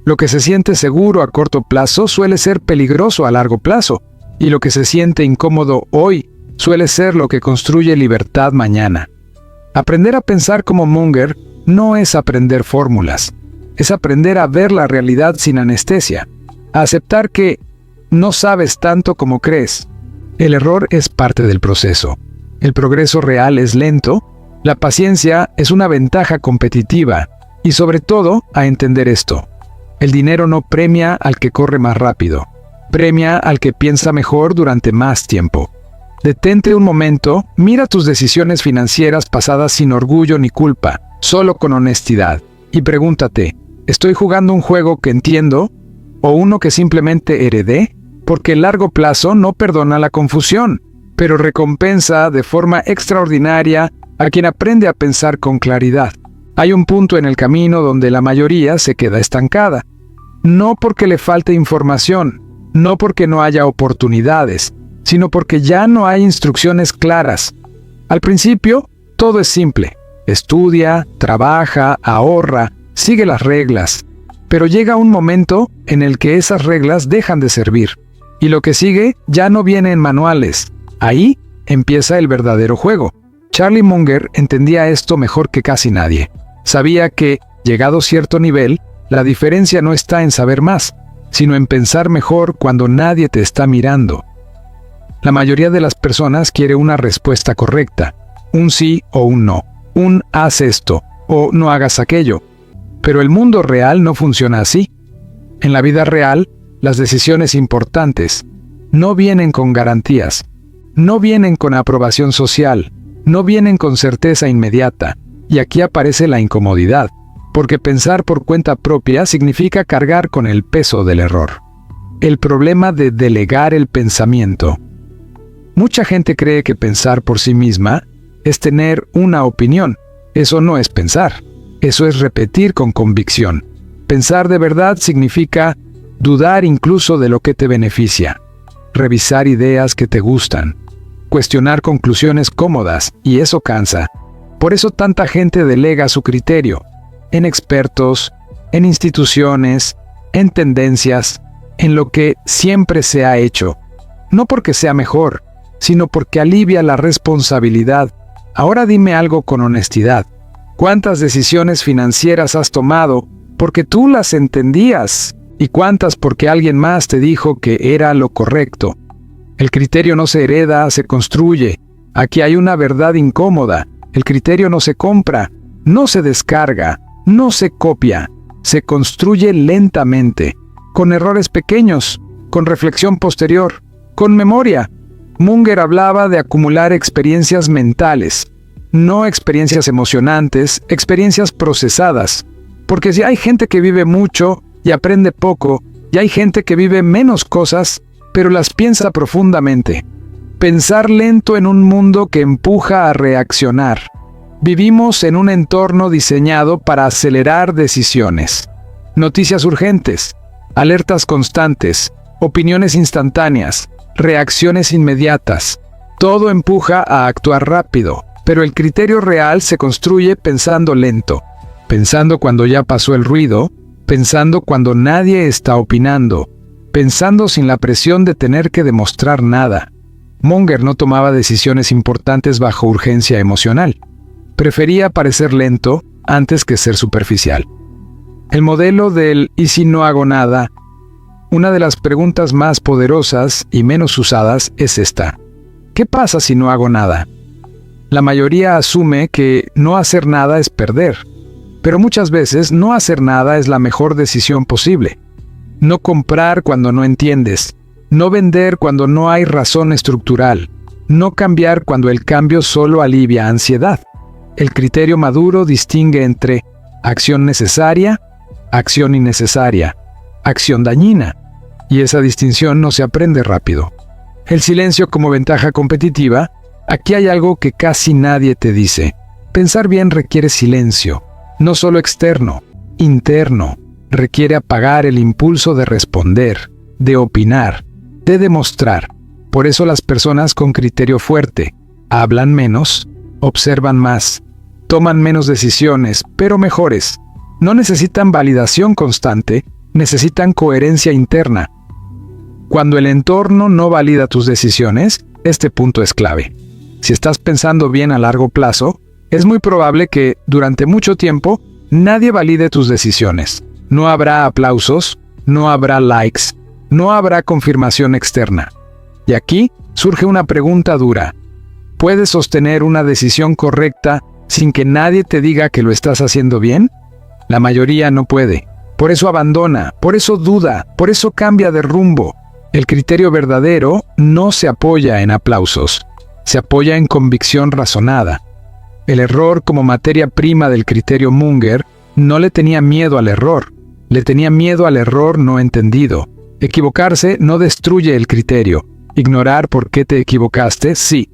Speaker 1: Lo que se siente seguro a corto plazo suele ser peligroso a largo plazo, y lo que se siente incómodo hoy suele ser lo que construye libertad mañana. Aprender a pensar como Munger no es aprender fórmulas, es aprender a ver la realidad sin anestesia, a aceptar que no sabes tanto como crees. El error es parte del proceso. El progreso real es lento, la paciencia es una ventaja competitiva, y sobre todo a entender esto: el dinero no premia al que corre más rápido, premia al que piensa mejor durante más tiempo. Detente un momento, mira tus decisiones financieras pasadas sin orgullo ni culpa, solo con honestidad, y pregúntate, ¿estoy jugando un juego que entiendo o uno que simplemente heredé? Porque el largo plazo no perdona la confusión, pero recompensa de forma extraordinaria a quien aprende a pensar con claridad. Hay un punto en el camino donde la mayoría se queda estancada. No porque le falte información, no porque no haya oportunidades, sino porque ya no hay instrucciones claras. Al principio, todo es simple. Estudia, trabaja, ahorra, sigue las reglas. Pero llega un momento en el que esas reglas dejan de servir. Y lo que sigue ya no viene en manuales. Ahí empieza el verdadero juego. Charlie Munger entendía esto mejor que casi nadie. Sabía que, llegado cierto nivel, la diferencia no está en saber más, sino en pensar mejor cuando nadie te está mirando. La mayoría de las personas quiere una respuesta correcta, un sí o un no, un haz esto o no hagas aquello. Pero el mundo real no funciona así. En la vida real, las decisiones importantes no vienen con garantías, no vienen con aprobación social, no vienen con certeza inmediata, y aquí aparece la incomodidad, porque pensar por cuenta propia significa cargar con el peso del error. El problema de delegar el pensamiento. Mucha gente cree que pensar por sí misma es tener una opinión. Eso no es pensar, eso es repetir con convicción. Pensar de verdad significa dudar incluso de lo que te beneficia, revisar ideas que te gustan, cuestionar conclusiones cómodas, y eso cansa. Por eso tanta gente delega su criterio en expertos, en instituciones, en tendencias, en lo que siempre se ha hecho. No porque sea mejor, sino porque alivia la responsabilidad. Ahora dime algo con honestidad. ¿Cuántas decisiones financieras has tomado porque tú las entendías? ¿Y cuántas porque alguien más te dijo que era lo correcto? El criterio no se hereda, se construye. Aquí hay una verdad incómoda. El criterio no se compra, no se descarga, no se copia. Se construye lentamente, con errores pequeños, con reflexión posterior, con memoria. Munger hablaba de acumular experiencias mentales, no experiencias emocionantes, experiencias procesadas. Porque si hay gente que vive mucho y aprende poco, y hay gente que vive menos cosas, pero las piensa profundamente. Pensar lento en un mundo que empuja a reaccionar. Vivimos en un entorno diseñado para acelerar decisiones. Noticias urgentes, alertas constantes, opiniones instantáneas, reacciones inmediatas. Todo empuja a actuar rápido, pero el criterio real se construye pensando lento, pensando cuando ya pasó el ruido, pensando cuando nadie está opinando, pensando sin la presión de tener que demostrar nada. Munger no tomaba decisiones importantes bajo urgencia emocional. Prefería parecer lento antes que ser superficial. El modelo del ¿y si no hago nada? Una de las preguntas más poderosas y menos usadas es esta. ¿Qué pasa si no hago nada? La mayoría asume que no hacer nada es perder, pero muchas veces no hacer nada es la mejor decisión posible. No comprar cuando no entiendes, no vender cuando no hay razón estructural, no cambiar cuando el cambio solo alivia ansiedad. El criterio maduro distingue entre acción necesaria, acción innecesaria, acción dañina, y esa distinción no se aprende rápido. El silencio como ventaja competitiva. Aquí hay algo que casi nadie te dice. Pensar bien requiere silencio, no solo externo, interno. Requiere apagar el impulso de responder, de opinar, de demostrar. Por eso las personas con criterio fuerte hablan menos, observan más, toman menos decisiones, pero mejores. No necesitan validación constante, necesitan coherencia interna. Cuando el entorno no valida tus decisiones, este punto es clave. Si estás pensando bien a largo plazo, es muy probable que, durante mucho tiempo, nadie valide tus decisiones. No habrá aplausos, no habrá likes, no habrá confirmación externa. Y aquí surge una pregunta dura. ¿Puedes sostener una decisión correcta sin que nadie te diga que lo estás haciendo bien? La mayoría no puede. Por eso abandona, por eso duda, por eso cambia de rumbo. El criterio verdadero no se apoya en aplausos, se apoya en convicción razonada. El error como materia prima del criterio Munger no le tenía miedo al error, le tenía miedo al error no entendido. Equivocarse no destruye el criterio. Ignorar por qué te equivocaste, sí.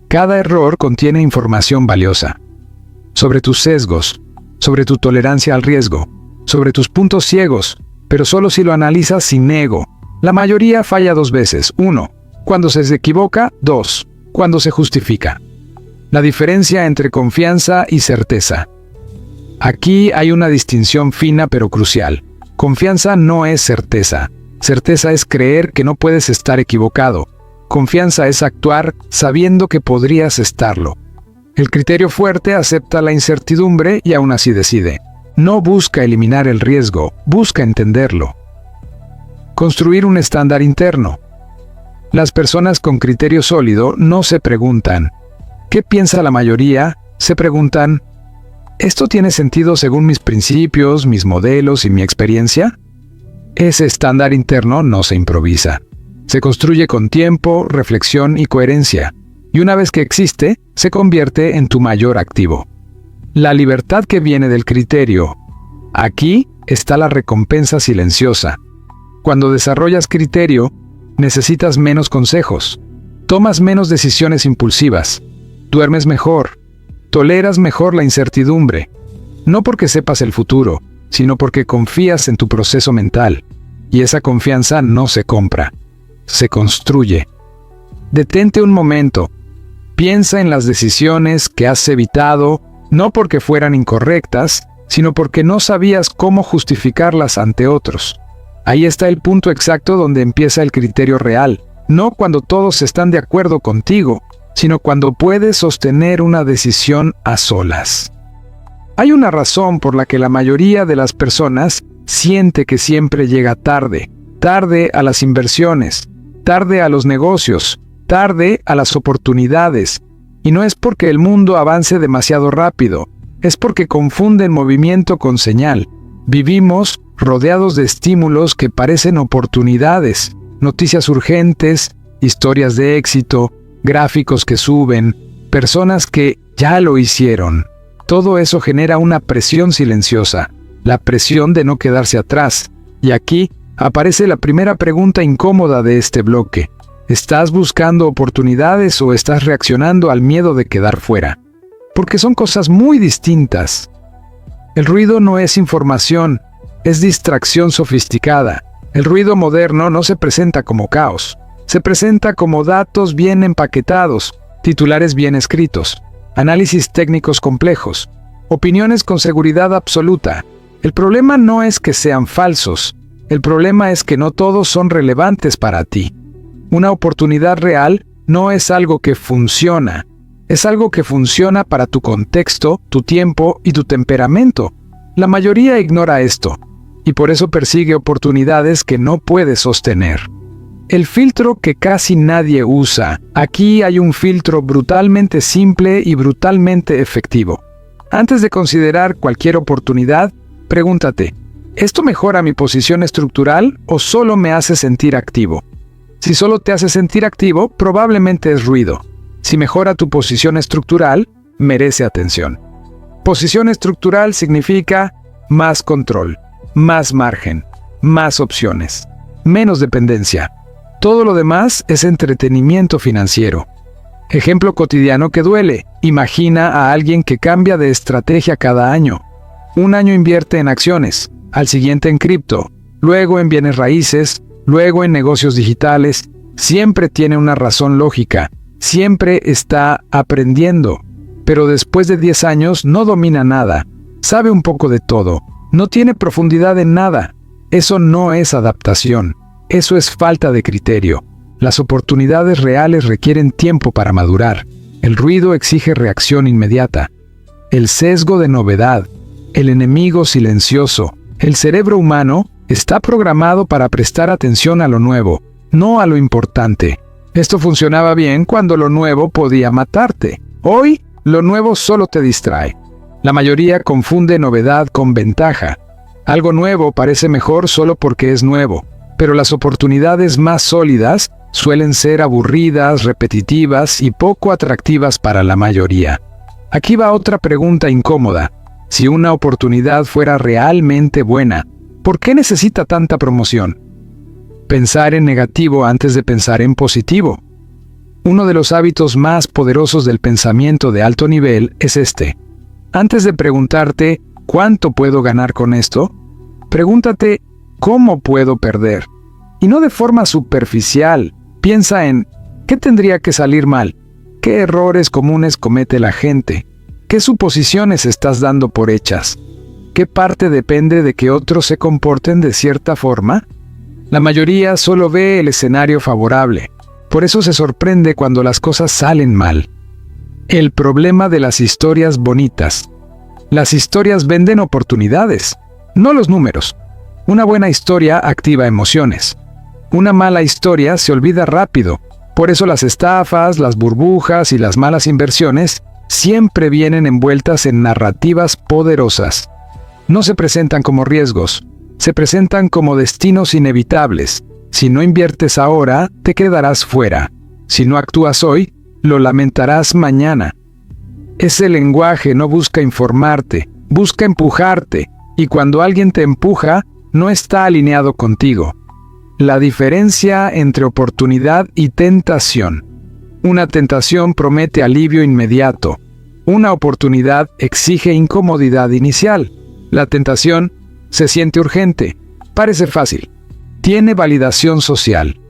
Speaker 1: Cada error contiene información valiosa. Sobre tus sesgos, sobre tu tolerancia al riesgo, sobre tus puntos ciegos, pero solo si lo analizas sin ego. La mayoría falla 2 veces. 1. Cuando se equivoca. 2. Cuando se justifica. La diferencia entre confianza y certeza. Aquí hay una distinción fina pero crucial. Confianza no es certeza. Certeza es creer que no puedes estar equivocado. Confianza es actuar sabiendo que podrías estarlo. El criterio fuerte acepta la incertidumbre y aún así decide. No busca eliminar el riesgo, busca entenderlo. Construir un estándar interno. Las personas con criterio sólido no se preguntan, ¿qué piensa la mayoría? Se preguntan, ¿esto tiene sentido según mis principios, mis modelos y mi experiencia? Ese estándar interno no se improvisa. Se construye con tiempo, reflexión y coherencia. Y una vez que existe, se convierte en tu mayor activo. La libertad que viene del criterio. Aquí está la recompensa silenciosa. Cuando desarrollas criterio, necesitas menos consejos, tomas menos decisiones impulsivas, duermes mejor, toleras mejor la incertidumbre, no porque sepas el futuro, sino porque confías en tu proceso mental, y esa confianza no se compra, se construye. Detente un momento, piensa en las decisiones que has evitado, no porque fueran incorrectas, sino porque no sabías cómo justificarlas ante otros. Ahí está el punto exacto donde empieza el criterio real, no cuando todos están de acuerdo contigo, sino cuando puedes sostener una decisión a solas. Hay una razón por la que la mayoría de las personas siente que siempre llega tarde, tarde a las inversiones, tarde a los negocios, tarde a las oportunidades, y no es porque el mundo avance demasiado rápido, es porque confunden movimiento con señal. Vivimos rodeados de estímulos que parecen oportunidades, noticias urgentes, historias de éxito, gráficos que suben, personas que ya lo hicieron. Todo eso genera una presión silenciosa, la presión de no quedarse atrás. Y aquí aparece la primera pregunta incómoda de este bloque. ¿Estás buscando oportunidades o estás reaccionando al miedo de quedar fuera? Porque son cosas muy distintas. El ruido no es información, es distracción sofisticada. El ruido moderno no se presenta como caos, se presenta como datos bien empaquetados, titulares bien escritos, análisis técnicos complejos, opiniones con seguridad absoluta. El problema no es que sean falsos, el problema es que no todos son relevantes para ti. Una oportunidad real no es algo que funciona, es algo que funciona para tu contexto, tu tiempo y tu temperamento. La mayoría ignora esto, y por eso persigue oportunidades que no puede sostener. El filtro que casi nadie usa. Aquí hay un filtro brutalmente simple y brutalmente efectivo. Antes de considerar cualquier oportunidad, pregúntate, ¿esto mejora mi posición estructural o solo me hace sentir activo? Si solo te hace sentir activo, probablemente es ruido. Si mejora tu posición estructural, merece atención. Posición estructural significa más control, más margen, más opciones, menos dependencia. Todo lo demás es entretenimiento financiero. Ejemplo cotidiano que duele. Imagina a alguien que cambia de estrategia cada año. Un año invierte en acciones, al siguiente en cripto, luego en bienes raíces, luego en negocios digitales. Siempre tiene una razón lógica, siempre está aprendiendo. Pero después de 10 años no domina nada, sabe un poco de todo, no tiene profundidad en nada. Eso no es adaptación, eso es falta de criterio. Las oportunidades reales requieren tiempo para madurar. El ruido exige reacción inmediata. El sesgo de novedad, el enemigo silencioso. El cerebro humano está programado para prestar atención a lo nuevo, no a lo importante. Esto funcionaba bien cuando lo nuevo podía matarte. Hoy, lo nuevo solo te distrae. La mayoría confunde novedad con ventaja. Algo nuevo parece mejor solo porque es nuevo, pero las oportunidades más sólidas suelen ser aburridas, repetitivas y poco atractivas para la mayoría. Aquí va otra pregunta incómoda. Si una oportunidad fuera realmente buena, ¿por qué necesita tanta promoción? Pensar en negativo antes de pensar en positivo. Uno de los hábitos más poderosos del pensamiento de alto nivel es este. Antes de preguntarte ¿cuánto puedo ganar con esto?, pregúntate ¿cómo puedo perder? Y no de forma superficial. Piensa en ¿qué tendría que salir mal? ¿Qué errores comunes comete la gente? ¿Qué suposiciones estás dando por hechas? ¿Qué parte depende de que otros se comporten de cierta forma? La mayoría solo ve el escenario favorable. Por eso se sorprende cuando las cosas salen mal. El problema de las historias bonitas. Las historias venden oportunidades, no los números. Una buena historia activa emociones. Una mala historia se olvida rápido. Por eso las estafas, las burbujas y las malas inversiones siempre vienen envueltas en narrativas poderosas. No se presentan como riesgos, se presentan como destinos inevitables. Si no inviertes ahora, te quedarás fuera. Si no actúas hoy, lo lamentarás mañana. Ese lenguaje no busca informarte, busca empujarte, y cuando alguien te empuja, no está alineado contigo. La diferencia entre oportunidad y tentación. Una tentación promete alivio inmediato. Una oportunidad exige incomodidad inicial. La tentación se siente urgente, parece fácil, tiene validación social,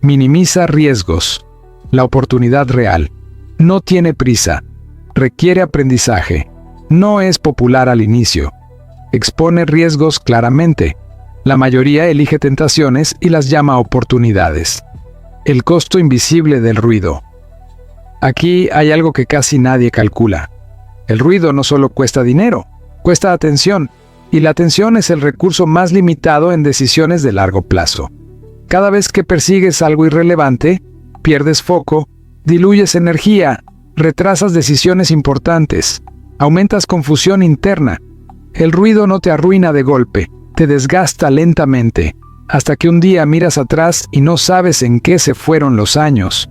Speaker 1: minimiza riesgos. La oportunidad real no tiene prisa, requiere aprendizaje, no es popular al inicio, expone riesgos claramente. La mayoría elige tentaciones y las llama oportunidades. El costo invisible del ruido. Aquí hay algo que casi nadie calcula. El ruido no solo cuesta dinero, cuesta atención, y la atención es el recurso más limitado en decisiones de largo plazo. Cada vez que persigues algo irrelevante, pierdes foco, diluyes energía, retrasas decisiones importantes, aumentas confusión interna. El ruido no te arruina de golpe, te desgasta lentamente, hasta que un día miras atrás y no sabes en qué se fueron los años.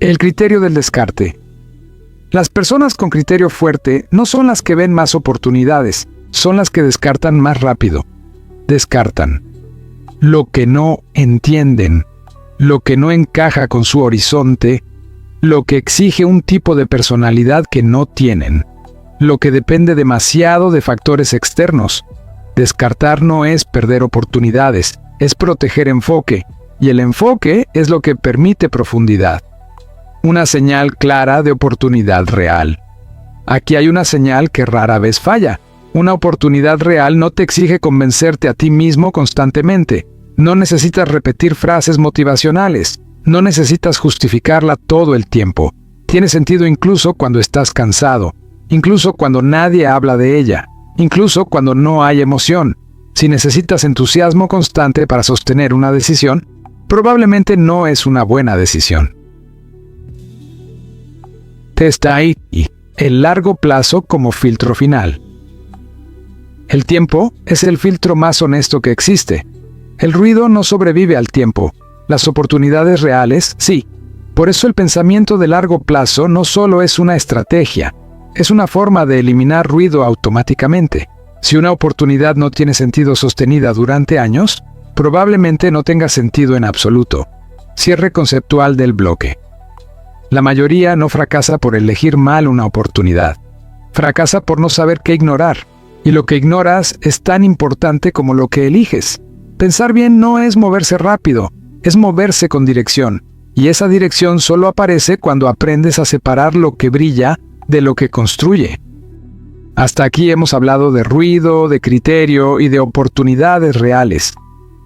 Speaker 1: El criterio del descarte. Las personas con criterio fuerte no son las que ven más oportunidades, son las que descartan más rápido. Descartan lo que no entienden, lo que no encaja con su horizonte, lo que exige un tipo de personalidad que no tienen, lo que depende demasiado de factores externos. Descartar no es perder oportunidades, es proteger enfoque, y el enfoque es lo que permite profundidad. Una señal clara de oportunidad real. Aquí hay una señal que rara vez falla. Una oportunidad real no te exige convencerte a ti mismo constantemente. No necesitas repetir frases motivacionales. No necesitas justificarla todo el tiempo. Tiene sentido incluso cuando estás cansado, incluso cuando nadie habla de ella, incluso cuando no hay emoción. Si necesitas entusiasmo constante para sostener una decisión, probablemente no es una buena decisión. Está ahí, el largo plazo como filtro final. El tiempo es el filtro más honesto que existe. El ruido no sobrevive al tiempo. Las oportunidades reales, sí. Por eso el pensamiento de largo plazo no solo es una estrategia, es una forma de eliminar ruido automáticamente. Si una oportunidad no tiene sentido sostenida durante años, probablemente no tenga sentido en absoluto. Cierre conceptual del bloque. La mayoría no fracasa por elegir mal una oportunidad. Fracasa por no saber qué ignorar. Y lo que ignoras es tan importante como lo que eliges. Pensar bien no es moverse rápido, es moverse con dirección. Y esa dirección solo aparece cuando aprendes a separar lo que brilla de lo que construye. Hasta aquí hemos hablado de ruido, de criterio y de oportunidades reales.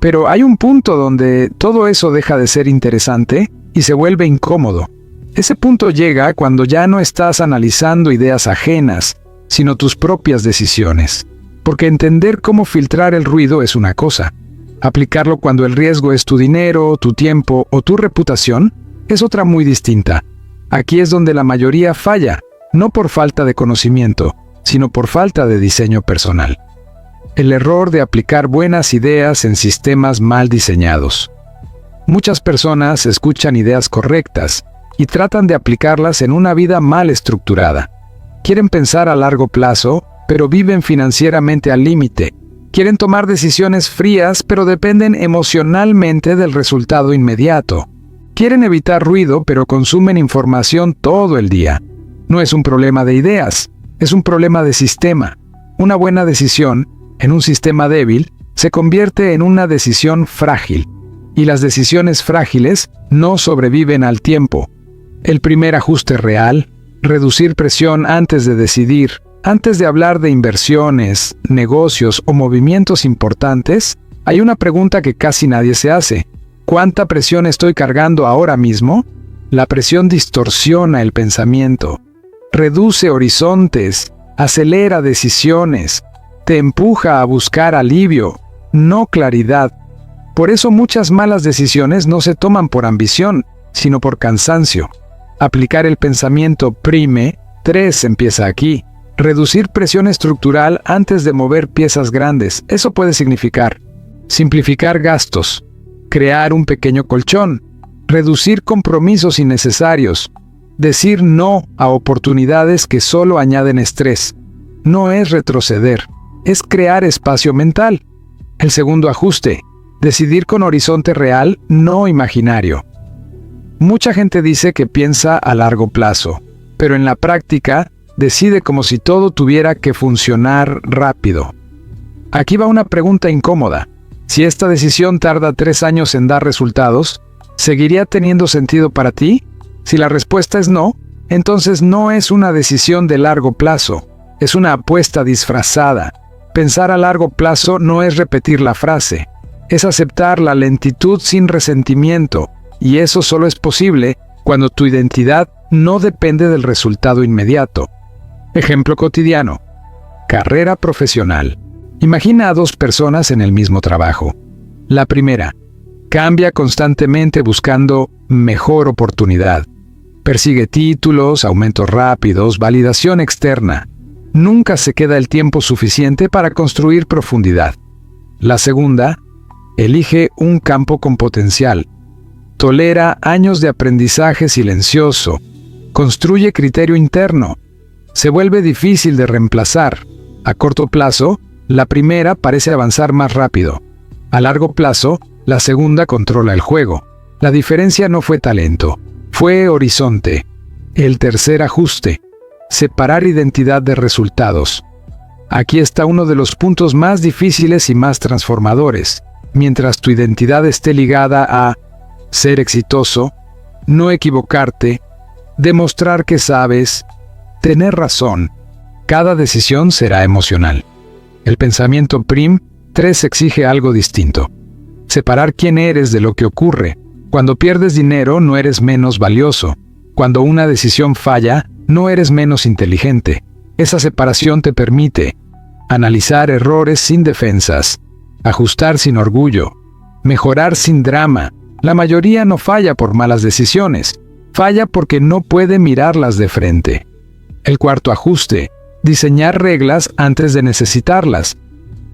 Speaker 1: Pero hay un punto donde todo eso deja de ser interesante y se vuelve incómodo. Ese punto llega cuando ya no estás analizando ideas ajenas, sino tus propias decisiones. Porque entender cómo filtrar el ruido es una cosa. Aplicarlo cuando el riesgo es tu dinero, tu tiempo o tu reputación es otra muy distinta. Aquí es donde la mayoría falla, no por falta de conocimiento, sino por falta de diseño personal. el error de aplicar buenas ideas en sistemas mal diseñados. Muchas personas escuchan ideas correctas y tratan de aplicarlas en una vida mal estructurada. Quieren pensar a largo plazo, pero viven financieramente al límite. Quieren tomar decisiones frías, pero dependen emocionalmente del resultado inmediato. Quieren evitar ruido, pero consumen información todo el día. No es un problema de ideas, es un problema de sistema. Una buena decisión, en un sistema débil, se convierte en una decisión frágil. Y las decisiones frágiles no sobreviven al tiempo. El primer ajuste real, reducir presión antes de decidir, antes de hablar de inversiones, negocios o movimientos importantes, hay una pregunta que casi nadie se hace. ¿Cuánta presión estoy cargando ahora mismo? La presión distorsiona el pensamiento, reduce horizontes, acelera decisiones, te empuja a buscar alivio, no claridad. Por eso muchas malas decisiones no se toman por ambición, sino por cansancio. Aplicar el pensamiento PRIME 3 empieza aquí. Reducir presión estructural antes de mover piezas grandes. Eso puede significar simplificar gastos, crear un pequeño colchón, reducir compromisos innecesarios, decir no a oportunidades que solo añaden estrés. No es retroceder, es crear espacio mental. El segundo ajuste, decidir con horizonte real, no imaginario. Mucha gente dice que piensa a largo plazo, pero en la práctica decide como si todo tuviera que funcionar rápido. Aquí va una pregunta incómoda. Si esta decisión tarda 3 años en dar resultados, ¿seguiría teniendo sentido para ti? Si la respuesta es no, entonces no es una decisión de largo plazo, es una apuesta disfrazada. Pensar a largo plazo no es repetir la frase, es aceptar la lentitud sin resentimiento, y eso solo es posible cuando tu identidad no depende del resultado inmediato. Ejemplo cotidiano. Carrera profesional. Imagina a 2 personas en el mismo trabajo. La primera, cambia constantemente buscando mejor oportunidad. Persigue títulos, aumentos rápidos, validación externa. Nunca se queda el tiempo suficiente para construir profundidad. La segunda, elige un campo con potencial. Tolera años de aprendizaje silencioso. Construye criterio interno. Se vuelve difícil de reemplazar. A corto plazo, la primera parece avanzar más rápido. A largo plazo, la segunda controla el juego. La diferencia no fue talento, fue horizonte. El tercer ajuste, separar identidad de resultados. Aquí está uno de los puntos más difíciles y más transformadores. Mientras tu identidad esté ligada a ser exitoso, no equivocarte, demostrar que sabes, tener razón, cada decisión será emocional. El pensamiento PRIM 3 exige algo distinto. Separar quién eres de lo que ocurre. Cuando pierdes dinero, no eres menos valioso. Cuando una decisión falla, no eres menos inteligente. Esa separación te permite analizar errores sin defensas, ajustar sin orgullo, mejorar sin drama. La mayoría no falla por malas decisiones, falla porque no puede mirarlas de frente. El cuarto ajuste, diseñar reglas antes de necesitarlas.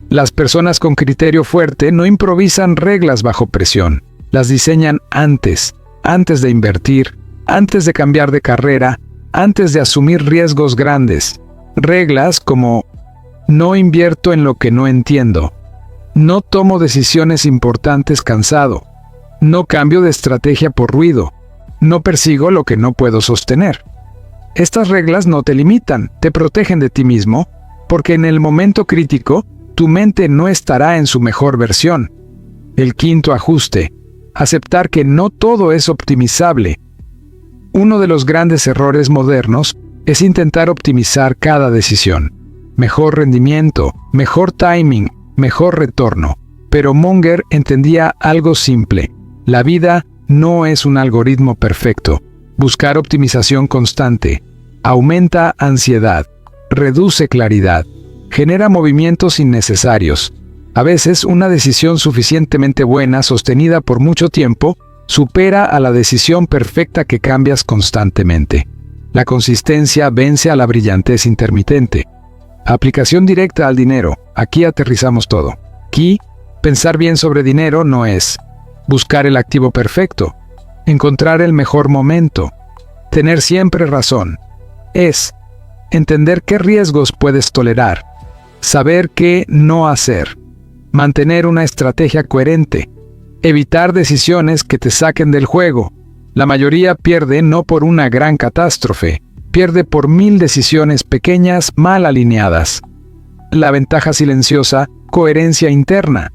Speaker 1: Las personas con criterio fuerte no improvisan reglas bajo presión, las diseñan antes de invertir, antes de cambiar de carrera, antes de asumir riesgos grandes. Reglas como: no invierto en lo que no entiendo, no tomo decisiones importantes cansado, no cambio de estrategia por ruido, no persigo lo que no puedo sostener. Estas reglas no te limitan, te protegen de ti mismo, porque en el momento crítico, tu mente no estará en su mejor versión. El quinto ajuste, aceptar que no todo es optimizable. Uno de los grandes errores modernos es intentar optimizar cada decisión. Mejor rendimiento, mejor timing, mejor retorno. Pero Munger entendía algo simple. La vida no es un algoritmo perfecto. Buscar optimización constante aumenta ansiedad, reduce claridad, genera movimientos innecesarios. A veces una decisión suficientemente buena, sostenida por mucho tiempo, supera a la decisión perfecta que cambias constantemente. La consistencia vence a la brillantez intermitente. Aplicación directa al dinero. Aquí aterrizamos todo. Aquí, pensar bien sobre dinero no es buscar el activo perfecto, encontrar el mejor momento, tener siempre razón. Es entender qué riesgos puedes tolerar, saber qué no hacer, mantener una estrategia coherente, evitar decisiones que te saquen del juego. La mayoría pierde no por una gran catástrofe, pierde por 1000 decisiones pequeñas mal alineadas. La ventaja silenciosa, coherencia interna.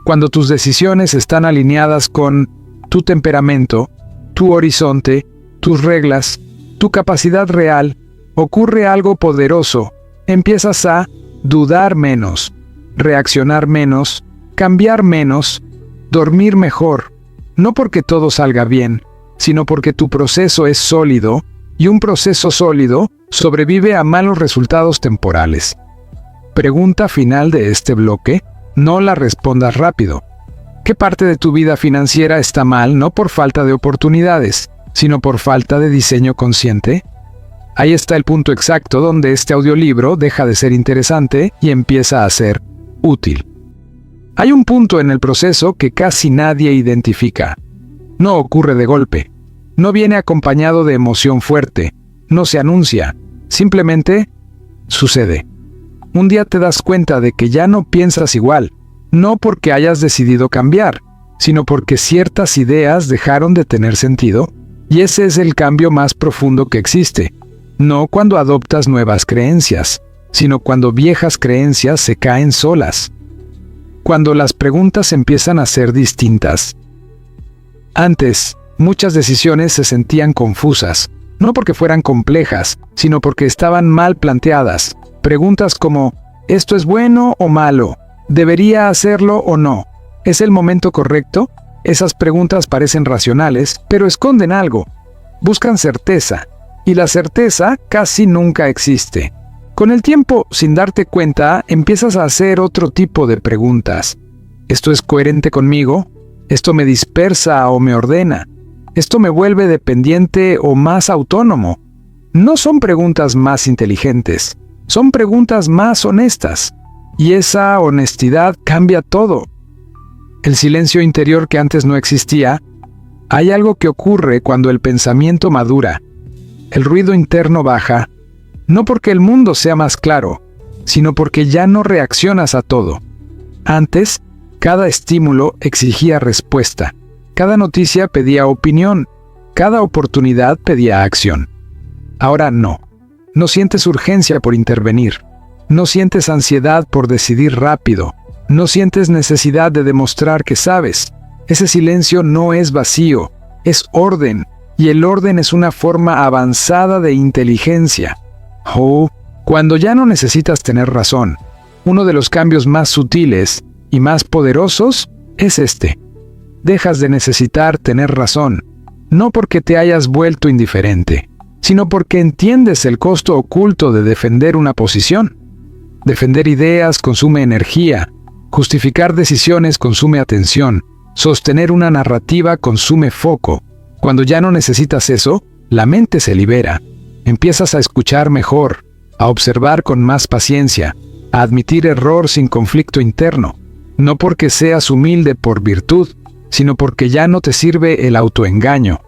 Speaker 1: Cuando tus decisiones están alineadas con tu temperamento, tu horizonte, tus reglas, tu capacidad real, ocurre algo poderoso. Empiezas a dudar menos, reaccionar menos, cambiar menos, dormir mejor. No porque todo salga bien, sino porque tu proceso es sólido, y un proceso sólido sobrevive a malos resultados temporales. Pregunta final de este bloque, no la respondas rápido. ¿Qué parte de tu vida financiera está mal no por falta de oportunidades, sino por falta de diseño consciente? Ahí está el punto exacto donde este audiolibro deja de ser interesante y empieza a ser útil. Hay un punto en el proceso que casi nadie identifica. No ocurre de golpe. No viene acompañado de emoción fuerte. No se anuncia. Simplemente sucede. Un día te das cuenta de que ya no piensas igual. No porque hayas decidido cambiar, sino porque ciertas ideas dejaron de tener sentido. Y ese es el cambio más profundo que existe. No cuando adoptas nuevas creencias, sino cuando viejas creencias se caen solas. Cuando las preguntas empiezan a ser distintas. Antes, muchas decisiones se sentían confusas, no porque fueran complejas, sino porque estaban mal planteadas. Preguntas como, ¿esto es bueno o malo? ¿Debería hacerlo o no? ¿Es el momento correcto? Esas preguntas parecen racionales, pero esconden algo. Buscan certeza, y la certeza casi nunca existe. Con el tiempo, sin darte cuenta, empiezas a hacer otro tipo de preguntas. ¿Esto es coherente conmigo? ¿Esto me dispersa o me ordena? ¿Esto me vuelve dependiente o más autónomo? No son preguntas más inteligentes, son preguntas más honestas. Y esa honestidad cambia todo. El silencio interior que antes no existía, hay algo que ocurre cuando el pensamiento madura. El ruido interno baja, no porque el mundo sea más claro, sino porque ya no reaccionas a todo. Antes, cada estímulo exigía respuesta, cada noticia pedía opinión, cada oportunidad pedía acción. Ahora no. No sientes urgencia por intervenir. No sientes ansiedad por decidir rápido. No sientes necesidad de demostrar que sabes. Ese silencio no es vacío, es orden, y el orden es una forma avanzada de inteligencia. Cuando ya no necesitas tener razón, uno de los cambios más sutiles y más poderosos es este. Dejas de necesitar tener razón, no porque te hayas vuelto indiferente, sino porque entiendes el costo oculto de defender una posición. Defender ideas consume energía, justificar decisiones consume atención, sostener una narrativa consume foco. Cuando ya no necesitas eso, la mente se libera. Empiezas a escuchar mejor, a observar con más paciencia, a admitir error sin conflicto interno, no porque seas humilde por virtud, sino porque ya no te sirve el autoengaño.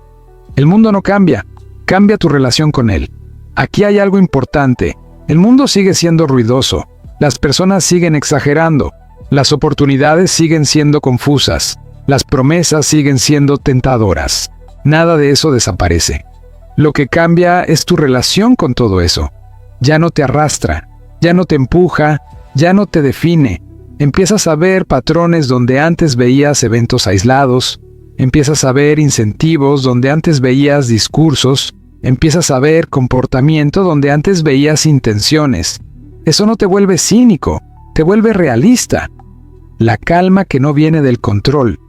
Speaker 1: El mundo no cambia, cambia tu relación con él. Aquí hay algo importante, el mundo sigue siendo ruidoso, las personas siguen exagerando, las oportunidades siguen siendo confusas, las promesas siguen siendo tentadoras. Nada de eso desaparece. Lo que cambia es tu relación con todo eso. Ya no te arrastra, ya no te empuja, ya no te define. Empiezas a ver patrones donde antes veías eventos aislados, empiezas a ver incentivos donde antes veías discursos, empiezas a ver comportamiento donde antes veías intenciones. Eso no te vuelve cínico, te vuelve realista. La calma que no viene del control.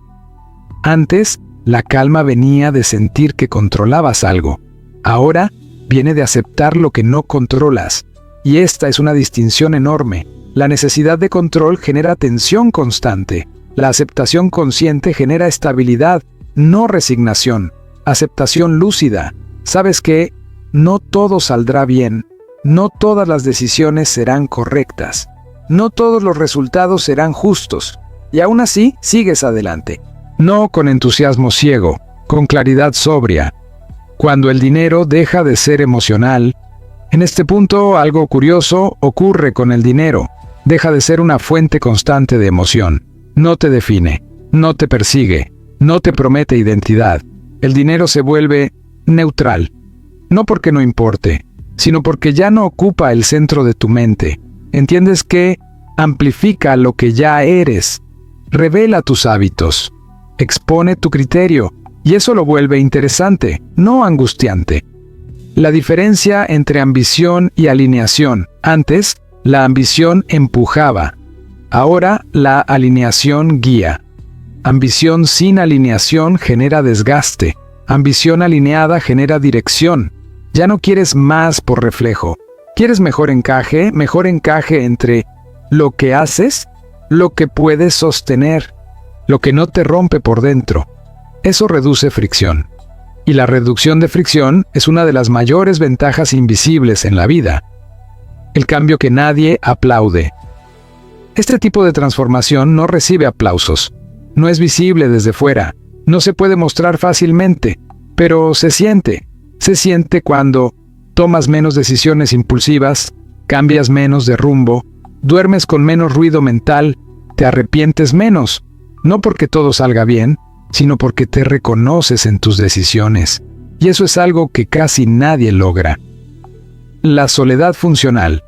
Speaker 1: Antes, la calma venía de sentir que controlabas algo. Ahora, viene de aceptar lo que no controlas. Y esta es una distinción enorme. La necesidad de control genera tensión constante. La aceptación consciente genera estabilidad, no resignación. Aceptación lúcida. Sabes que no todo saldrá bien. No todas las decisiones serán correctas. No todos los resultados serán justos, y aún así sigues adelante. No con entusiasmo ciego, con claridad sobria. Cuando el dinero deja de ser emocional, en este punto algo curioso ocurre con el dinero. Deja de ser una fuente constante de emoción. No te define, no te persigue, no te promete identidad. El dinero se vuelve neutral. No porque no importe, sino porque ya no ocupa el centro de tu mente. Entiendes que amplifica lo que ya eres, revela tus hábitos, expone tu criterio, y eso lo vuelve interesante, no angustiante. La diferencia entre ambición y alineación. Antes, la ambición empujaba. Ahora, la alineación guía. Ambición sin alineación genera desgaste. Ambición alineada genera dirección. Ya no quieres más por reflejo. Quieres mejor encaje entre lo que haces, lo que puedes sostener, lo que no te rompe por dentro. Eso reduce fricción. Y la reducción de fricción es una de las mayores ventajas invisibles en la vida. El cambio que nadie aplaude. Este tipo de transformación no recibe aplausos. No es visible desde fuera. No se puede mostrar fácilmente, pero se siente. Se siente cuando tomas menos decisiones impulsivas, cambias menos de rumbo, duermes con menos ruido mental, te arrepientes menos, no porque todo salga bien, sino porque te reconoces en tus decisiones. Y eso es algo que casi nadie logra. La soledad funcional.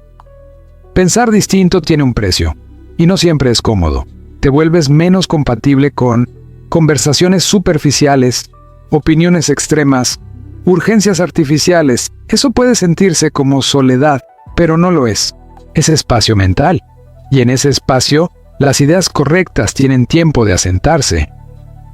Speaker 1: Pensar distinto tiene un precio, y no siempre es cómodo. Te vuelves menos compatible con conversaciones superficiales, opiniones extremas, urgencias artificiales. Eso puede sentirse como soledad, pero no lo es. Es espacio mental, y en ese espacio, las ideas correctas tienen tiempo de asentarse.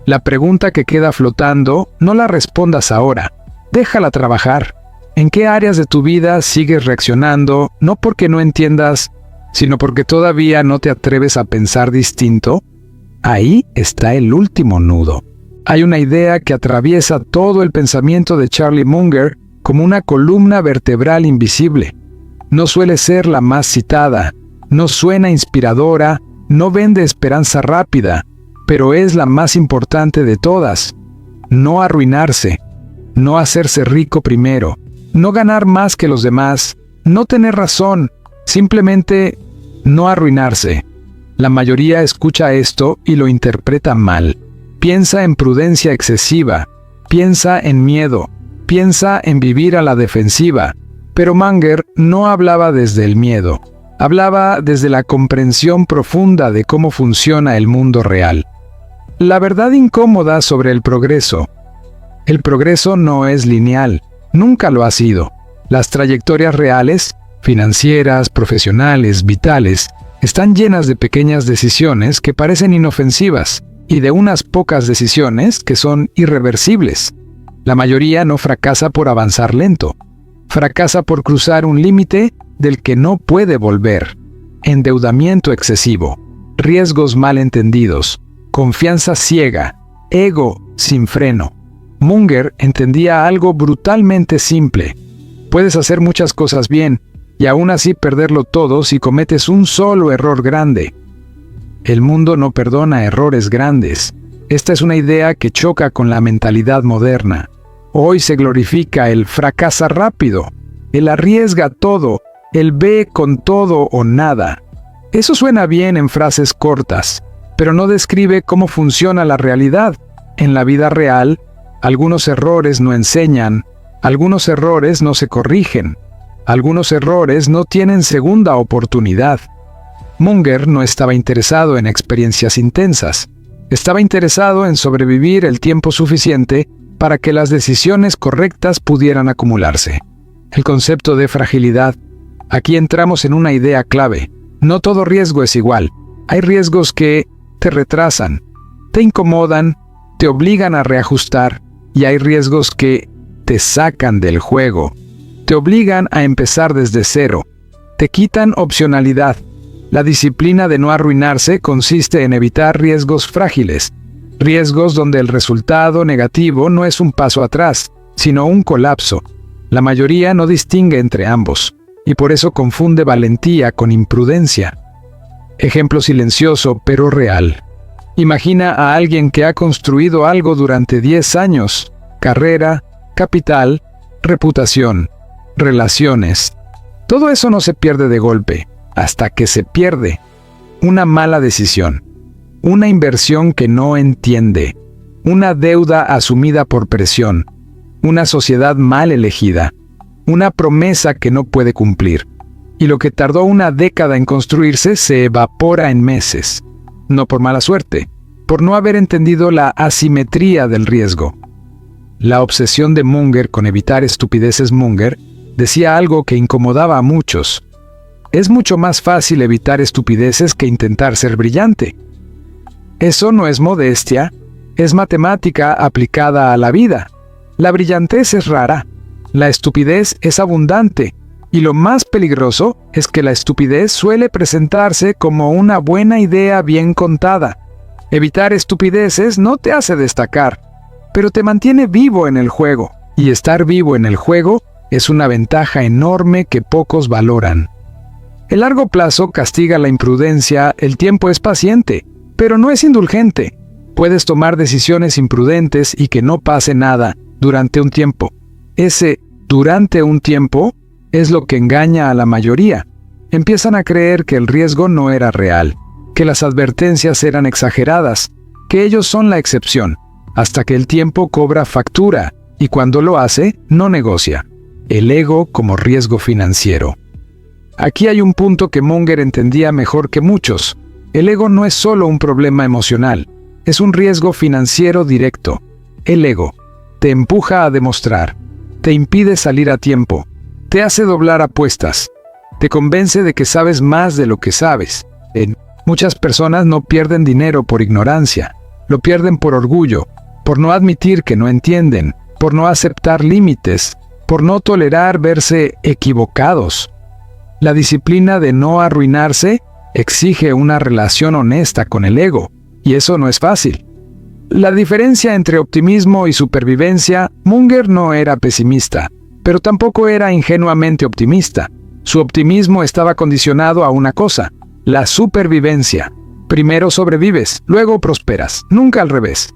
Speaker 1: La pregunta que queda flotando, no la respondas ahora. Déjala trabajar. ¿En qué áreas de tu vida sigues reaccionando, no porque no entiendas, sino porque todavía no te atreves a pensar distinto? Ahí está el último nudo. Hay una idea que atraviesa todo el pensamiento de Charlie Munger como una columna vertebral invisible. No suele ser la más citada, no suena inspiradora, no vende esperanza rápida, pero es la más importante de todas. No arruinarse, no hacerse rico primero, no ganar más que los demás, no tener razón, simplemente no arruinarse. La mayoría escucha esto y lo interpreta mal. Piensa en prudencia excesiva, piensa en miedo, piensa en vivir a la defensiva. Pero Munger no hablaba desde el miedo, hablaba desde la comprensión profunda de cómo funciona el mundo real. La verdad incómoda sobre el progreso. El progreso no es lineal, nunca lo ha sido. Las trayectorias reales, financieras, profesionales, vitales, están llenas de pequeñas decisiones que parecen inofensivas y de unas pocas decisiones que son irreversibles. La mayoría no fracasa por avanzar lento. Fracasa por cruzar un límite del que no puede volver. Endeudamiento excesivo, riesgos mal entendidos, confianza ciega, ego sin freno. Munger entendía algo brutalmente simple. Puedes hacer muchas cosas bien y aún así perderlo todo si cometes un solo error grande. El mundo no perdona errores grandes. Esta es una idea que choca con la mentalidad moderna. Hoy se glorifica el fracasa rápido, el arriesga todo, el ve con todo o nada. Eso suena bien en frases cortas, pero no describe cómo funciona la realidad. En la vida real, algunos errores no enseñan, algunos errores no se corrigen, algunos errores no tienen segunda oportunidad. Munger no estaba interesado en experiencias intensas, estaba interesado en sobrevivir el tiempo suficiente para que las decisiones correctas pudieran acumularse. El concepto de fragilidad. Aquí entramos en una idea clave. No todo riesgo es igual. Hay riesgos que te retrasan, te incomodan, te obligan a reajustar, y hay riesgos que te sacan del juego, te obligan a empezar desde cero, te quitan opcionalidad. La disciplina de no arruinarse consiste en evitar riesgos frágiles, riesgos donde el resultado negativo no es un paso atrás, sino un colapso. La mayoría no distingue entre ambos, y por eso confunde valentía con imprudencia. Ejemplo silencioso pero real. Imagina a alguien que ha construido algo durante 10 años: carrera, capital, reputación, relaciones. Todo eso no se pierde de golpe, hasta que se pierde. Una mala decisión, una inversión que no entiende, una deuda asumida por presión, una sociedad mal elegida, una promesa que no puede cumplir. Y lo que tardó una década en construirse se evapora en meses. No por mala suerte, por no haber entendido la asimetría del riesgo. La obsesión de Munger con evitar estupideces. Munger decía algo que incomodaba a muchos: es mucho más fácil evitar estupideces que intentar ser brillante. Eso no es modestia, es matemática aplicada a la vida. La brillantez es rara, la estupidez es abundante, y lo más peligroso es que la estupidez suele presentarse como una buena idea bien contada. Evitar estupideces no te hace destacar, pero te mantiene vivo en el juego, y estar vivo en el juego es una ventaja enorme que pocos valoran. El largo plazo castiga la imprudencia, el tiempo es paciente, pero no es indulgente. Puedes tomar decisiones imprudentes y que no pase nada durante un tiempo. Ese durante un tiempo es lo que engaña a la mayoría. Empiezan a creer que el riesgo no era real, que las advertencias eran exageradas, que ellos son la excepción, hasta que el tiempo cobra factura, y cuando lo hace, no negocia. El ego como riesgo financiero. Aquí hay un punto que Munger entendía mejor que muchos. El ego no es solo un problema emocional, es un riesgo financiero directo. El ego te empuja a demostrar, te impide salir a tiempo, te hace doblar apuestas, te convence de que sabes más de lo que sabes. Muchas personas no pierden dinero por ignorancia, lo pierden por orgullo, por no admitir que no entienden, por no aceptar límites, por no tolerar verse equivocados. La disciplina de no arruinarse exige una relación honesta con el ego, y eso no es fácil. La diferencia entre optimismo y supervivencia: Munger no era pesimista, pero tampoco era ingenuamente optimista. Su optimismo estaba condicionado a una cosa: la supervivencia. Primero sobrevives, luego prosperas, nunca al revés.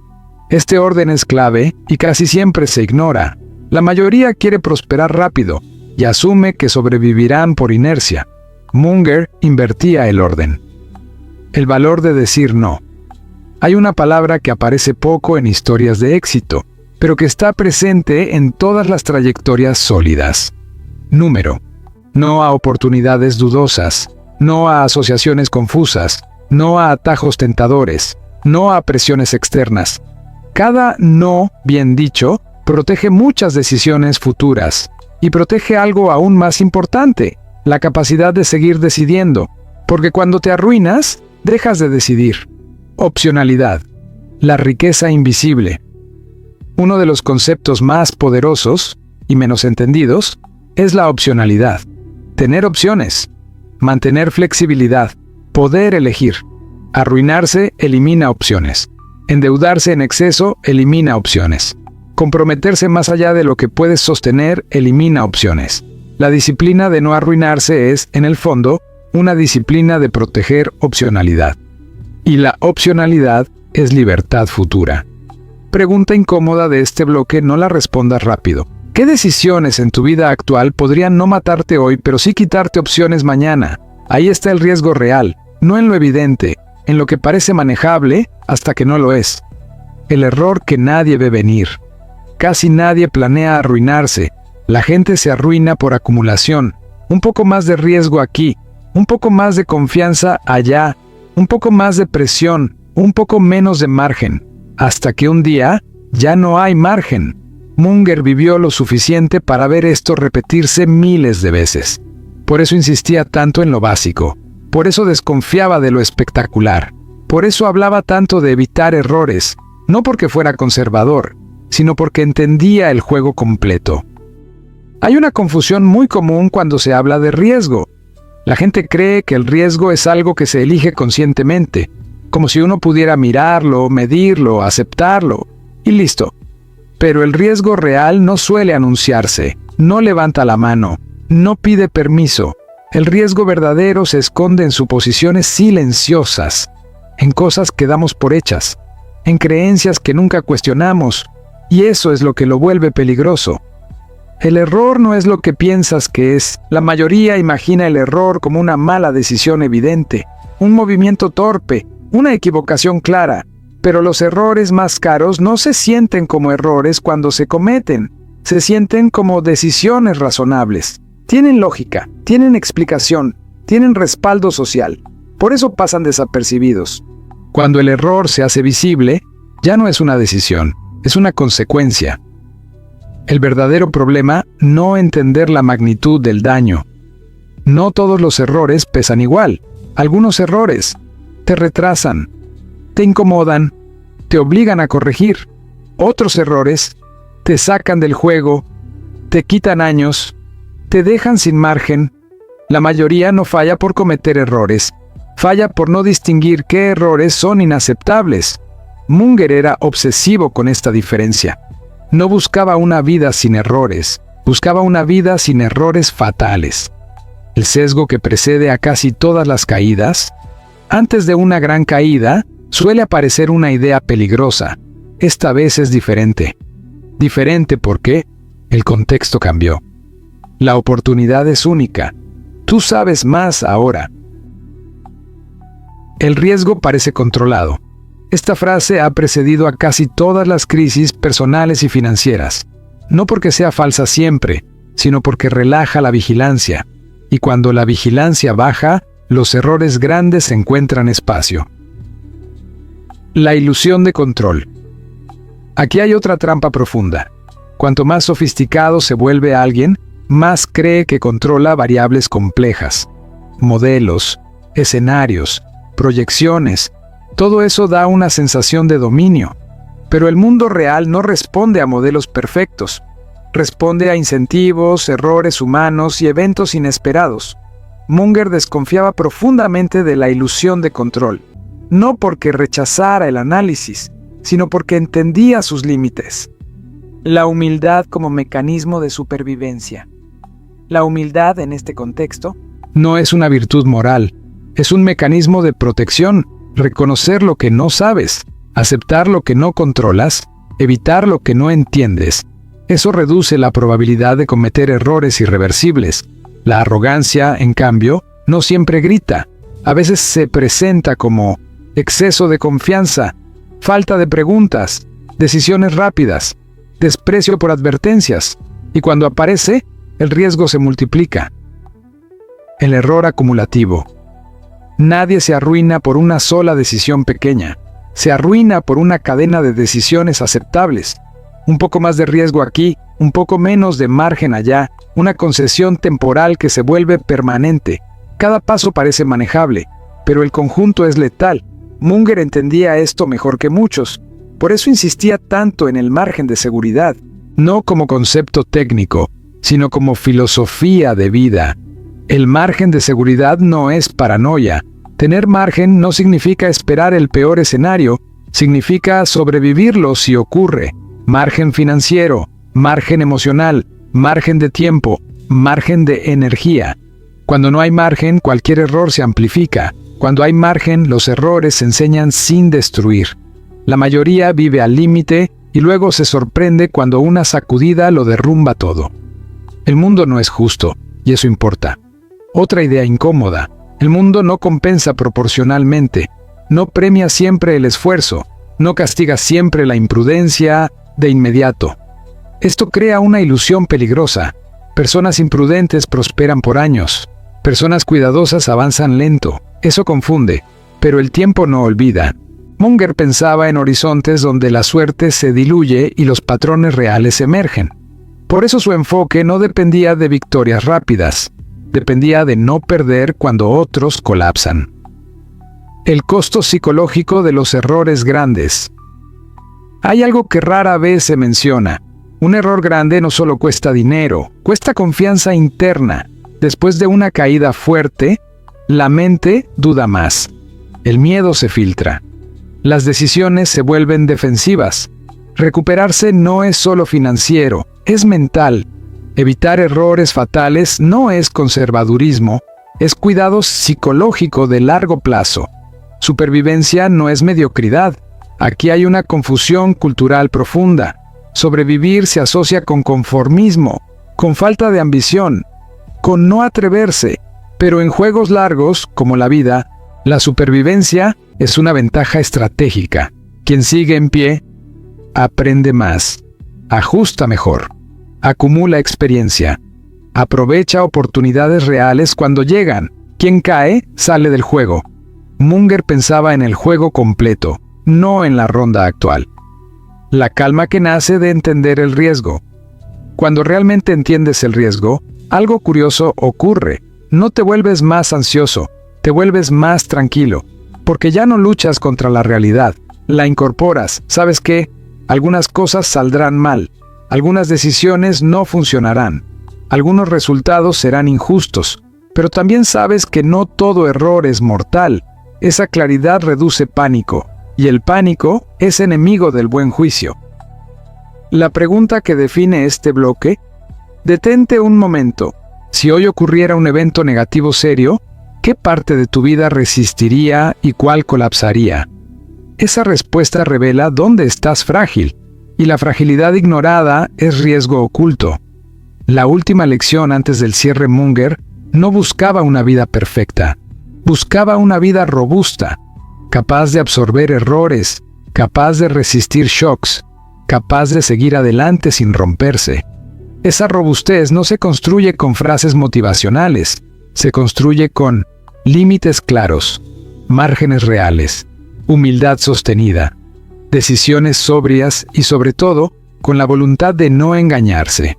Speaker 1: Este orden es clave y casi siempre se ignora. La mayoría quiere prosperar rápido y asume que sobrevivirán por inercia. Munger invertía el orden. El valor de decir no. Hay una palabra que aparece poco en historias de éxito, pero que está presente en todas las trayectorias sólidas. Número. No a oportunidades dudosas, no a asociaciones confusas, no a atajos tentadores, no a presiones externas. Cada no bien dicho protege muchas decisiones futuras y protege algo aún más importante: la capacidad de seguir decidiendo, porque cuando te arruinas, dejas de decidir. Opcionalidad. La riqueza invisible. Uno de los conceptos más poderosos y menos entendidos es la opcionalidad. Tener opciones, mantener flexibilidad, poder elegir. Arruinarse elimina opciones. Endeudarse en exceso elimina opciones. Comprometerse más allá de lo que puedes sostener elimina opciones. La disciplina de no arruinarse es, en el fondo, una disciplina de proteger opcionalidad. Y la opcionalidad es libertad futura. Pregunta incómoda de este bloque, no la respondas rápido. ¿Qué decisiones en tu vida actual podrían no matarte hoy, pero sí quitarte opciones mañana? Ahí está el riesgo real, no en lo evidente, en lo que parece manejable hasta que no lo es. El error que nadie ve venir. Casi nadie planea arruinarse. La gente se arruina por acumulación. Un poco más de riesgo aquí, un poco más de confianza allá, un poco más de presión, un poco menos de margen, hasta que un día ya no hay margen. Munger vivió lo suficiente para ver esto repetirse miles de veces. Por eso insistía tanto en lo básico, por eso desconfiaba de lo espectacular, por eso hablaba tanto de evitar errores, no porque fuera conservador, sino porque entendía el juego completo. Hay una confusión muy común cuando se habla de riesgo. La gente cree que el riesgo es algo que se elige conscientemente, como si uno pudiera mirarlo, medirlo, aceptarlo, y listo. Pero el riesgo real no suele anunciarse, no levanta la mano, no pide permiso. El riesgo verdadero se esconde en suposiciones silenciosas, en cosas que damos por hechas, en creencias que nunca cuestionamos, y eso es lo que lo vuelve peligroso. El error no es lo que piensas que es. La mayoría imagina el error como una mala decisión evidente, un movimiento torpe, una equivocación clara. Pero los errores más caros no se sienten como errores cuando se cometen, se sienten como decisiones razonables. Tienen lógica, tienen explicación, tienen respaldo social. Por eso pasan desapercibidos. Cuando el error se hace visible, ya no es una decisión, es una consecuencia. El verdadero problema, no entender la magnitud del daño. No todos los errores pesan igual. Algunos errores te retrasan, te incomodan, te obligan a corregir. Otros errores te sacan del juego, te quitan años, te dejan sin margen. La mayoría no falla por cometer errores, falla por no distinguir qué errores son inaceptables. Munger era obsesivo con esta diferencia. No buscaba una vida sin errores, buscaba una vida sin errores fatales. El sesgo que precede a casi todas las caídas. Antes de una gran caída, suele aparecer una idea peligrosa. Esta vez es diferente. Diferente porque el contexto cambió. La oportunidad es única. Tú sabes más ahora. El riesgo parece controlado. Esta frase ha precedido a casi todas las crisis personales y financieras. No porque sea falsa siempre, sino porque relaja la vigilancia. Y cuando la vigilancia baja, los errores grandes encuentran espacio. La ilusión de control. Aquí hay otra trampa profunda. Cuanto más sofisticado se vuelve alguien, más cree que controla variables complejas. Modelos, escenarios, proyecciones. Todo eso da una sensación de dominio. Pero el mundo real no responde a modelos perfectos. Responde a incentivos, errores humanos y eventos inesperados. Munger desconfiaba profundamente de la ilusión de control. No porque rechazara el análisis, sino porque entendía sus límites. La humildad como mecanismo de supervivencia. La humildad en este contexto no es una virtud moral, es un mecanismo de protección. Reconocer lo que no sabes, aceptar lo que no controlas, evitar lo que no entiendes. Eso reduce la probabilidad de cometer errores irreversibles. La arrogancia, en cambio, no siempre grita. A veces se presenta como exceso de confianza, falta de preguntas, decisiones rápidas, desprecio por advertencias. Y cuando aparece, el riesgo se multiplica. El error acumulativo. Nadie se arruina por una sola decisión pequeña. Se arruina por una cadena de decisiones aceptables. Un poco más de riesgo aquí, un poco menos de margen allá, una concesión temporal que se vuelve permanente. Cada paso parece manejable, pero el conjunto es letal. Munger entendía esto mejor que muchos. Por eso insistía tanto en el margen de seguridad, no como concepto técnico, sino como filosofía de vida. El margen de seguridad no es paranoia. Tener margen no significa esperar el peor escenario, significa sobrevivirlo si ocurre. Margen financiero, margen emocional, margen de tiempo, margen de energía. Cuando no hay margen, cualquier error se amplifica. Cuando hay margen, los errores se enseñan sin destruir. La mayoría vive al límite y luego se sorprende cuando una sacudida lo derrumba todo. El mundo no es justo, y eso importa. Otra idea incómoda. El mundo no compensa proporcionalmente, no premia siempre el esfuerzo, no castiga siempre la imprudencia de inmediato. Esto crea una ilusión peligrosa. Personas imprudentes prosperan por años. Personas cuidadosas avanzan lento. Eso confunde, pero el tiempo no olvida. Munger pensaba en horizontes donde la suerte se diluye y los patrones reales emergen. Por eso su enfoque no dependía de victorias rápidas. Dependía de no perder cuando otros colapsan. El costo psicológico de los errores grandes. Hay algo que rara vez se menciona. Un error grande no solo cuesta dinero, cuesta confianza interna. Después de una caída fuerte, la mente duda más. El miedo se filtra. Las decisiones se vuelven defensivas. Recuperarse no es solo financiero, es mental. Evitar errores fatales no es conservadurismo, es cuidado psicológico de largo plazo. Supervivencia no es mediocridad. Aquí hay una confusión cultural profunda. Sobrevivir se asocia con conformismo, con falta de ambición, con no atreverse. Pero en juegos largos, como la vida, la supervivencia es una ventaja estratégica. Quien sigue en pie, aprende más, ajusta mejor, acumula experiencia, aprovecha oportunidades reales cuando llegan. Quien cae, sale del juego. Munger pensaba en el juego completo, no en la ronda actual. La calma que nace de entender el riesgo. Cuando realmente entiendes el riesgo, algo curioso ocurre. No te vuelves más ansioso, te vuelves más tranquilo, porque ya no luchas contra la realidad, la incorporas. ¿Sabes qué? Algunas cosas saldrán mal, algunas decisiones no funcionarán, algunos resultados serán injustos, pero también sabes que no todo error es mortal. Esa claridad reduce pánico, y el pánico es enemigo del buen juicio. La pregunta que define este bloque: detente un momento. Si hoy ocurriera un evento negativo serio, ¿qué parte de tu vida resistiría y cuál colapsaría? Esa respuesta revela dónde estás frágil, y la fragilidad ignorada es riesgo oculto. La última lección antes del cierre. Munger no buscaba una vida perfecta, buscaba una vida robusta, capaz de absorber errores, capaz de resistir shocks, capaz de seguir adelante sin romperse. Esa robustez no se construye con frases motivacionales, se construye con límites claros, márgenes reales, humildad sostenida, decisiones sobrias y sobre todo, con la voluntad de no engañarse.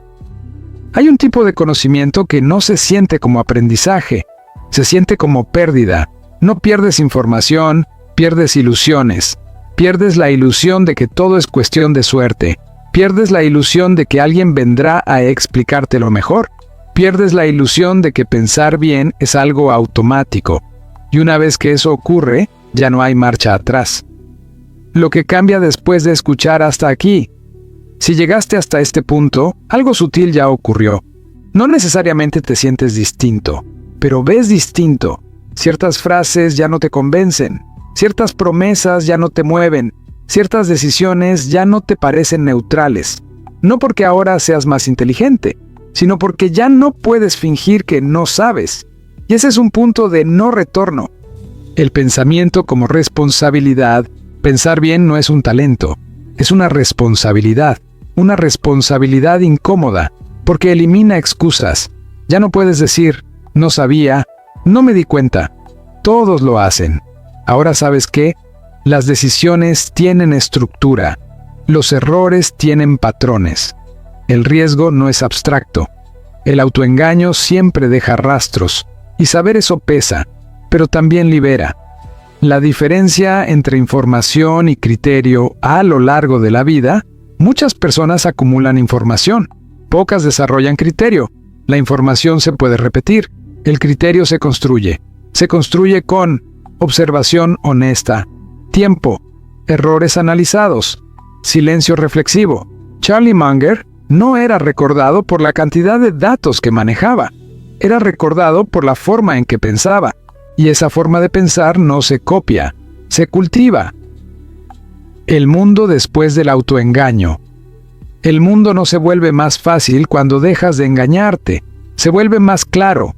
Speaker 1: Hay un tipo de conocimiento que no se siente como aprendizaje, se siente como pérdida. No pierdes información, pierdes ilusiones, pierdes la ilusión de que todo es cuestión de suerte. Pierdes la ilusión de que alguien vendrá a explicártelo mejor. Pierdes la ilusión de que pensar bien es algo automático. Y una vez que eso ocurre, ya no hay marcha atrás. Lo que cambia después de escuchar hasta aquí. Si llegaste hasta este punto, algo sutil ya ocurrió. No necesariamente te sientes distinto, pero ves distinto. Ciertas frases ya no te convencen. Ciertas promesas ya no te mueven. Ciertas decisiones ya no te parecen neutrales, no porque ahora seas más inteligente, sino porque ya no puedes fingir que no sabes. Y ese es un punto de no retorno. El pensamiento como responsabilidad. Pensar bien no es un talento, es una responsabilidad incómoda, porque elimina excusas. Ya no puedes decir, no sabía, no me di cuenta. Todos lo hacen. Ahora sabes qué. Las decisiones tienen estructura, los errores tienen patrones. El riesgo no es abstracto. El autoengaño siempre deja rastros, y saber eso pesa, pero también libera. La diferencia entre información y criterio a lo largo de la vida: muchas personas acumulan información, pocas desarrollan criterio. La información se puede repetir, el criterio se construye con observación honesta, tiempo, errores analizados, silencio reflexivo. Charlie Munger no era recordado por la cantidad de datos que manejaba, era recordado por la forma en que pensaba, y esa forma de pensar no se copia, se cultiva. El mundo después del autoengaño. El mundo no se vuelve más fácil cuando dejas de engañarte, se vuelve más claro.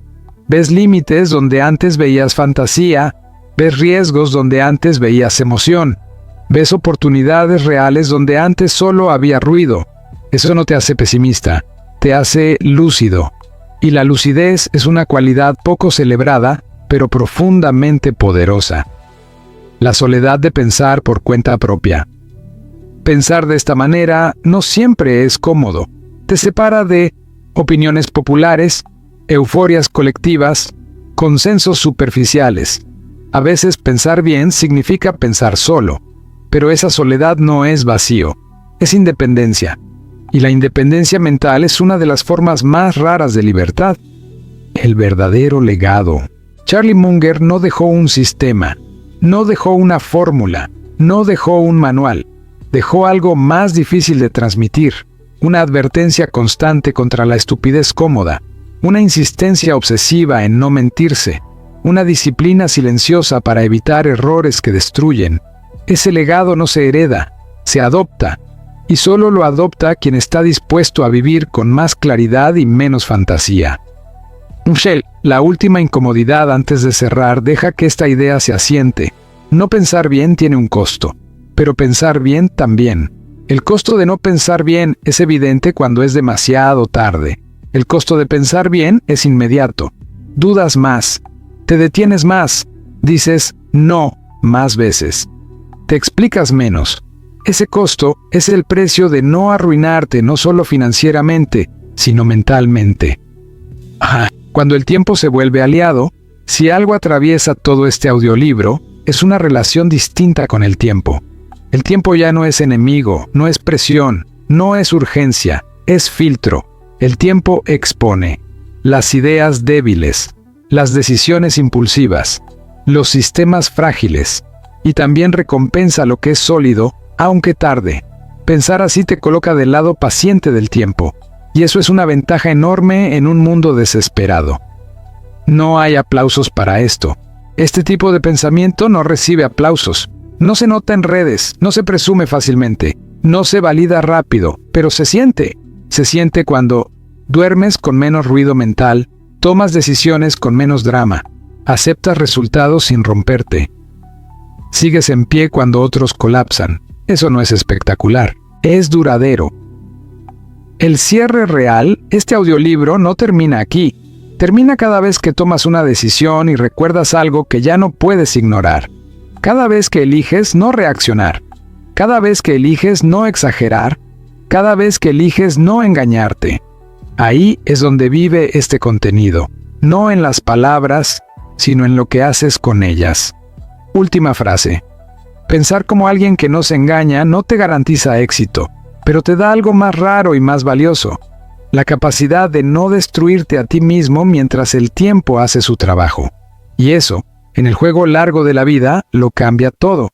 Speaker 1: Ves límites donde antes veías fantasía, ves riesgos donde antes veías emoción, ves oportunidades reales donde antes solo había ruido. Eso no te hace pesimista, te hace lúcido. Y la lucidez es una cualidad poco celebrada, pero profundamente poderosa. La soledad de pensar por cuenta propia. Pensar de esta manera no siempre es cómodo. Te separa de opiniones populares, euforias colectivas, consensos superficiales. A veces pensar bien significa pensar solo, pero esa soledad no es vacío, es independencia. Y la independencia mental es una de las formas más raras de libertad. El verdadero legado. Charlie Munger no dejó un sistema, no dejó una fórmula, no dejó un manual. Dejó algo más difícil de transmitir, una advertencia constante contra la estupidez cómoda. una insistencia obsesiva en no mentirse, una disciplina silenciosa para evitar errores que destruyen. Ese legado no se hereda, se adopta, y solo lo adopta quien está dispuesto a vivir con más claridad y menos fantasía. Michelle, la última incomodidad antes de cerrar deja que esta idea se asiente. No pensar bien tiene un costo, pero pensar bien también. El costo de no pensar bien es evidente cuando es demasiado tarde. El costo de pensar bien es inmediato. Dudas más, te detienes más, dices no más veces. Te explicas menos. Ese costo es el precio de no arruinarte no solo financieramente, sino mentalmente. Cuando el tiempo se vuelve aliado, si algo atraviesa todo este audiolibro, es una relación distinta con el tiempo. El tiempo ya no es enemigo, no es presión, no es urgencia, es filtro. El tiempo expone las ideas débiles, las decisiones impulsivas, los sistemas frágiles, y también recompensa lo que es sólido, aunque tarde. Pensar así te coloca del lado paciente del tiempo, y eso es una ventaja enorme en un mundo desesperado. No hay aplausos para esto. Este tipo de pensamiento no recibe aplausos. No se nota en redes, no se presume fácilmente, no se valida rápido, pero se siente. Se siente cuando duermes con menos ruido mental, tomas decisiones con menos drama, aceptas resultados sin romperte. Sigues en pie cuando otros colapsan. Eso no es espectacular, es duradero. El cierre real, este audiolibro no termina aquí. Termina cada vez que tomas una decisión y recuerdas algo que ya no puedes ignorar. Cada vez que eliges no reaccionar. Cada vez que eliges no exagerar. Cada vez que eliges no engañarte. Ahí es donde vive este contenido. No en las palabras, sino en lo que haces con ellas. Última frase. Pensar como alguien que no se engaña no te garantiza éxito, pero te da algo más raro y más valioso. La capacidad de no destruirte a ti mismo mientras el tiempo hace su trabajo. Y eso, en el juego largo de la vida, lo cambia todo.